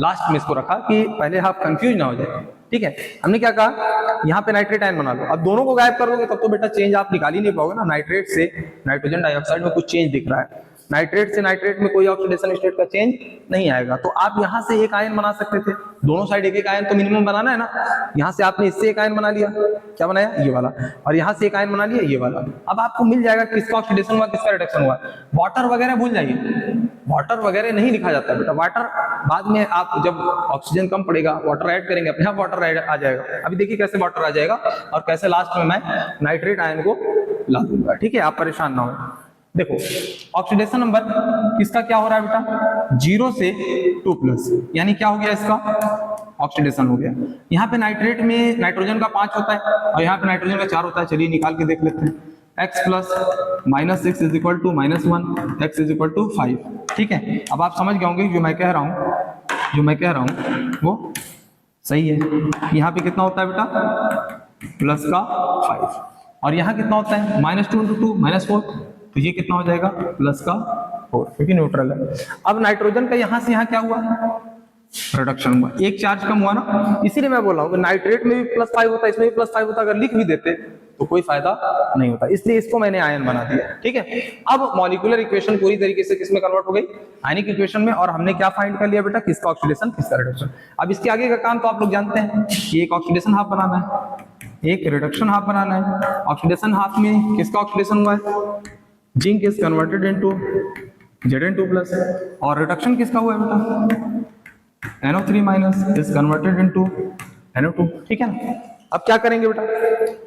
लास्ट में इसको रखा कि पहले आप कंफ्यूज ना हो जाए, ठीक है। हमने क्या कहा? यहाँ पे नाइट्रेट आयन बना लो। अब दोनों को गायब कर दोगे तब तो बेटा चेंज आप निकाल ही नहीं पाओगे ना। नाइट्रेट से नाइट्रोजन डाइऑक्साइड में कुछ चेंज दिख रहा है, नाइट्रेट से नाइट्रेट में कोई ऑक्सीडेशन स्टेट का चेंज नहीं आएगा। तो आप यहाँ से एक आयन बना सकते थे, दोनों साइड एक एक आयन तो मिनिमम बनाना है ना। यहाँ से आपने इससे एक आयन बना लिया, क्या बनाया? ये वाला। और यहाँ से एक आयन बना लिया, ये वाला। अब आपको मिल जाएगा किसका ऑक्सीडेशन हुआ, किसका रिडक्शन हुआ। वाटर वगैरह भूल जाइए, वाटर वगैरह नहीं लिखा जाता है बेटा। वाटर बाद में आप जब ऑक्सीजन कम पड़ेगा वाटर ऐड करेंगे, अपने आप वाटर आ जाएगा। अभी देखिए कैसे वाटर आ जाएगा और कैसे लास्ट में मैं नाइट्रेट आयन को ला दूंगा, ठीक है। आप परेशान ना हो। देखो ऑक्सीडेशन नंबर किसका क्या हो रहा है बेटा? 0 से 2+, यानी क्या हो गया? इसका ऑक्सीडेशन हो गया। यहाँ पे नाइट्रेट में नाइट्रोजन का 5 होता है और यहाँ पे नाइट्रोजन का 4 होता है। चलिए निकाल के देख लेते हैं। x + -6 = -1, x = 5, ठीक है। अब आप समझ गए होंगे जो मैं कह रहा हूँ वो सही है। यहाँ पे कितना होता है बेटा? प्लस का 5 और यहाँ कितना होता है? -2 × 2 -4, तो ये कितना हो जाएगा? प्लस का 4, क्योंकि न्यूट्रल है। अब नाइट्रोजन का यहाँ से यहाँ क्या हुआ? रिडक्शन हुआ, एक चार्ज कम हुआ ना। इसीलिए मैं बोल रहा हूँ नाइट्रेट में भी +5 होता है, इसमें भी +5 होता है। अगर लिख भी देते तो कोई फायदा नहीं होता, इसलिए इसको मैंने आयन बना दिया। ठीक है, अब मॉलिक्यूलर इक्वेशन पूरी तरीके से किसमें कन्वर्ट हो गई, आयनिक इक्वेशन में। और हमने क्या फाइंड कर लिया बेटा, किसका ऑक्सीडेशन किसका रिडक्शन। अब इसके आगे का काम तो आप लोग जानते हैं कि एक ऑक्सीडेशन हाफ बनाना है, एक रिडक्शन हाफ बनाना है। ऑक्सीडेशन हाफ में किसका ऑक्सीडेशन हुआ है, zinc is converted into Zn2+ और रिडक्शन किसका हुआ है बेटा, NO3- is converted into NO2। ठीक है ना, अब क्या करेंगे बेटा,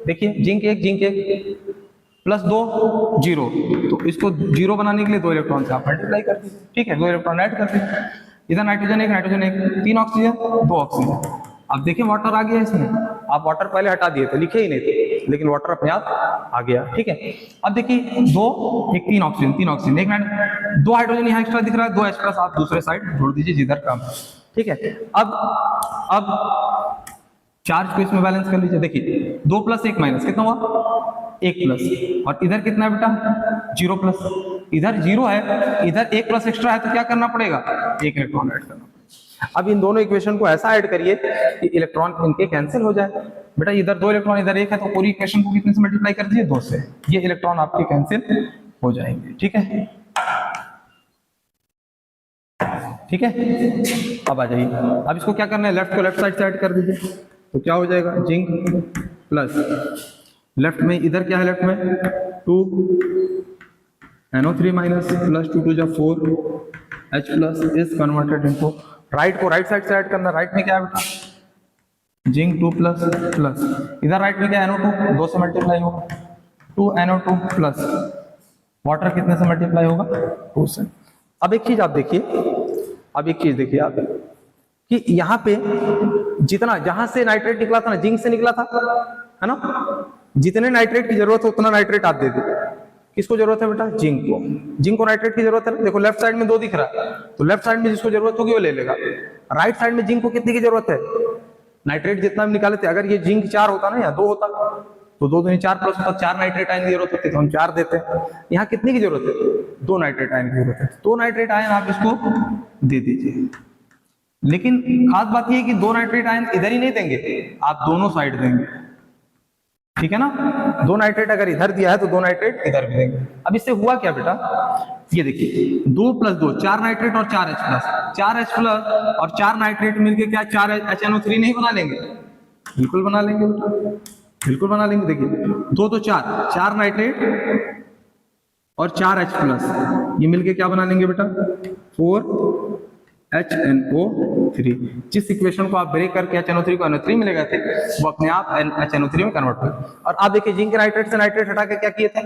देखिए जिंक एक प्लस 2 0, तो इसको 0 बनाने के लिए 2 इलेक्ट्रॉन से आप मल्टीप्लाई कर दीजिए। ठीक है, 2 इलेक्ट्रॉन ऐड कर दीजिए, इधर नाइट्रोजन एक 3 ऑक्सीजन 2 ऑक्सीजन। अब देखिए वाटर आ गया इसमें, आप वाटर पहले हटा दिए थे, लिखे ही नहीं थे, लेकिन वाटर अपने आप आ गया। ठीक है, अब देखिए 2 एक 3 ऑक्सीजन एक मिनट, 2 हाइड्रोजन यहाँ एक्स्ट्रा दिख रहा है, 2 H+ आप दूसरे साइड जोड़ दीजिए जिधर कम। ठीक है, अब चार्ज को इसमें बैलेंस कर लीजिए। देखिए 2 + 1 - कितना हुआ, 1+, और इधर कितना है बेटा 0+, इधर 0 है, इधर 1+ एक्स्ट्रा है, तो क्या करना पड़ेगा, 1 इलेक्ट्रॉन ऐड करना पड़ेगा। अब इन दोनों इक्वेशन को ऐसा ऐड करिए कि इलेक्ट्रॉन इनके कैंसिल हो जाए। बेटा इधर 2 इलेक्ट्रॉन इधर 1 है, तो पूरी इक्वेशन को कितने से मल्टीप्लाई कर दीजिए, 2 से, ये इलेक्ट्रॉन आपके कैंसिल हो जाएंगे। ठीक है, ठीक है, अब आ जाइए, अब इसको क्या करना है, लेफ्ट को लेफ्ट साइड से ऐड कर दीजिए, तो क्या हो जाएगा, जिंक प्लस लेफ्ट में, इधर क्या है लेफ्ट में 2 NO3- plus 2 × 4 H+ is converted into, right को राइट साइड से ऐड करना, राइट में क्या है बेटा, जिंक 2+, इधर राइट में क्या है NO2, 2 से मल्टीप्लाई होगा, 2 NO2+, वाटर कितने से मल्टीप्लाई होगा, 2 से। अब एक चीज आप देखिए, आप कि यहाँ पे जितना, जहां से नाइट्रेट निकला था ना, जिंक से निकला था, है ना, जितने नाइट्रेट की जरूरत है उतना नाइट्रेट आप दे दो। किसको जरूरत है बेटा, जिंक को नाइट्रेट की जरूरत है। देखो लेफ्ट साइड में 2 दिख रहा है, तो लेफ्ट साइड में जिसको जरूरत होगी वो ले लेगा। राइट साइड में जिंक को कितनी की जरूरत है, नाइट्रेट जितना हम निकाले थे, अगर ये जिंक 4 होता ना या 2 होता, तो 2 दूनी 4 प्लस होता, 4 नाइट्रेट आयन की जरूरत होती, तो हम 4 देते हैं। यहाँ कितने की जरूरत है, 2 नाइट्रेट आयन की जरूरत है, 2 नाइट्रेट आयन आप इसको दे दीजिए। लेकिन खास बात यह है कि 2 नाइट्रेट आयन इधर ही नहीं देंगे, आप दोनों साइड देंगे। ठीक है ना, 2 नाइट्रेट अगर इधर दिया है तो 2 नाइट्रेट इधर भी देंगे। अब इससे हुआ क्या बेटा, ये देखिए 2 + 2 4 नाइट्रेट और 4 H+, 4 H+ और 4 नाइट्रेट मिलके क्या 4 HNO3 नहीं बना लेंगे, बिल्कुल बना लेंगे बेटा, बिल्कुल बना लेंगे। देखिए 2 तो 4 नाइट्रेट और 4 H+, ये मिलके क्या बना लेंगे बेटा, 4 HNO3। जिस इक्वेशन को आप ब्रेक करके HNO3 को NO3 मिलेगा थे, वो अपने आप HNO3 में कन्वर्ट हो गया। और आप देखिए जिंक नाइट्रेट से नाइट्रेट हटा के क्या किए थे,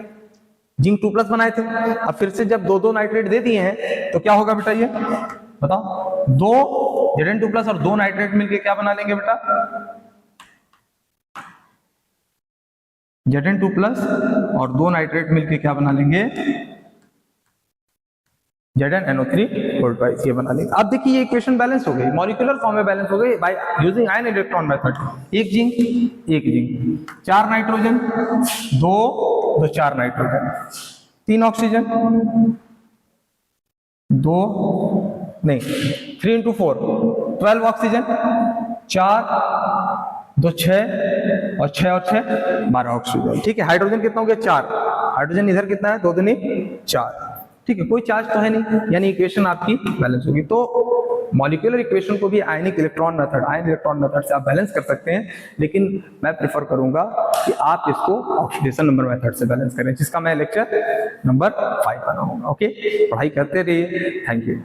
जिंक 2+ बनाए थे। अब फिर से जब 2 नाइट्रेट दे दिए हैं तो क्या होगा बेटा, ये बताओ, 2 Zn2+ और 2 नाइट्रेट मिलके क्या बना लेंगे बेटा, Zn2+ और 2 नाइट्रेट मिलके क्या बना लेंगे, ZnNO3 ये बना लेंगे। अब देखिए ये इक्वेशन बैलेंस हो गई, मॉलिक्यूलर फॉर्म में बैलेंस हो गई by using ion electron method. एक zinc 4 nitrogen 2 4 nitrogen 3 oxygen 3 × 4 12 oxygen 4 2 6 और 6 12 ऑक्सीजन। ठीक है, हाइड्रोजन कितना हो गया, 4, हाइड्रोजन इधर कितना है, 2 दूनी 4। ठीक है, कोई चार्ज तो है नहीं, यानी इक्वेशन आपकी बैलेंस होगी। तो मॉलिक्यूलर इक्वेशन को भी आयन इलेक्ट्रॉन मेथड से आप बैलेंस कर सकते हैं, लेकिन मैं प्रेफर करूंगा कि आप इसको ऑक्सीडेशन नंबर मेथड से बैलेंस करें, जिसका मैं लेक्चर नंबर 5 बनाऊंगा। ओके, पढ़ाई करते रहिए, थैंक यू।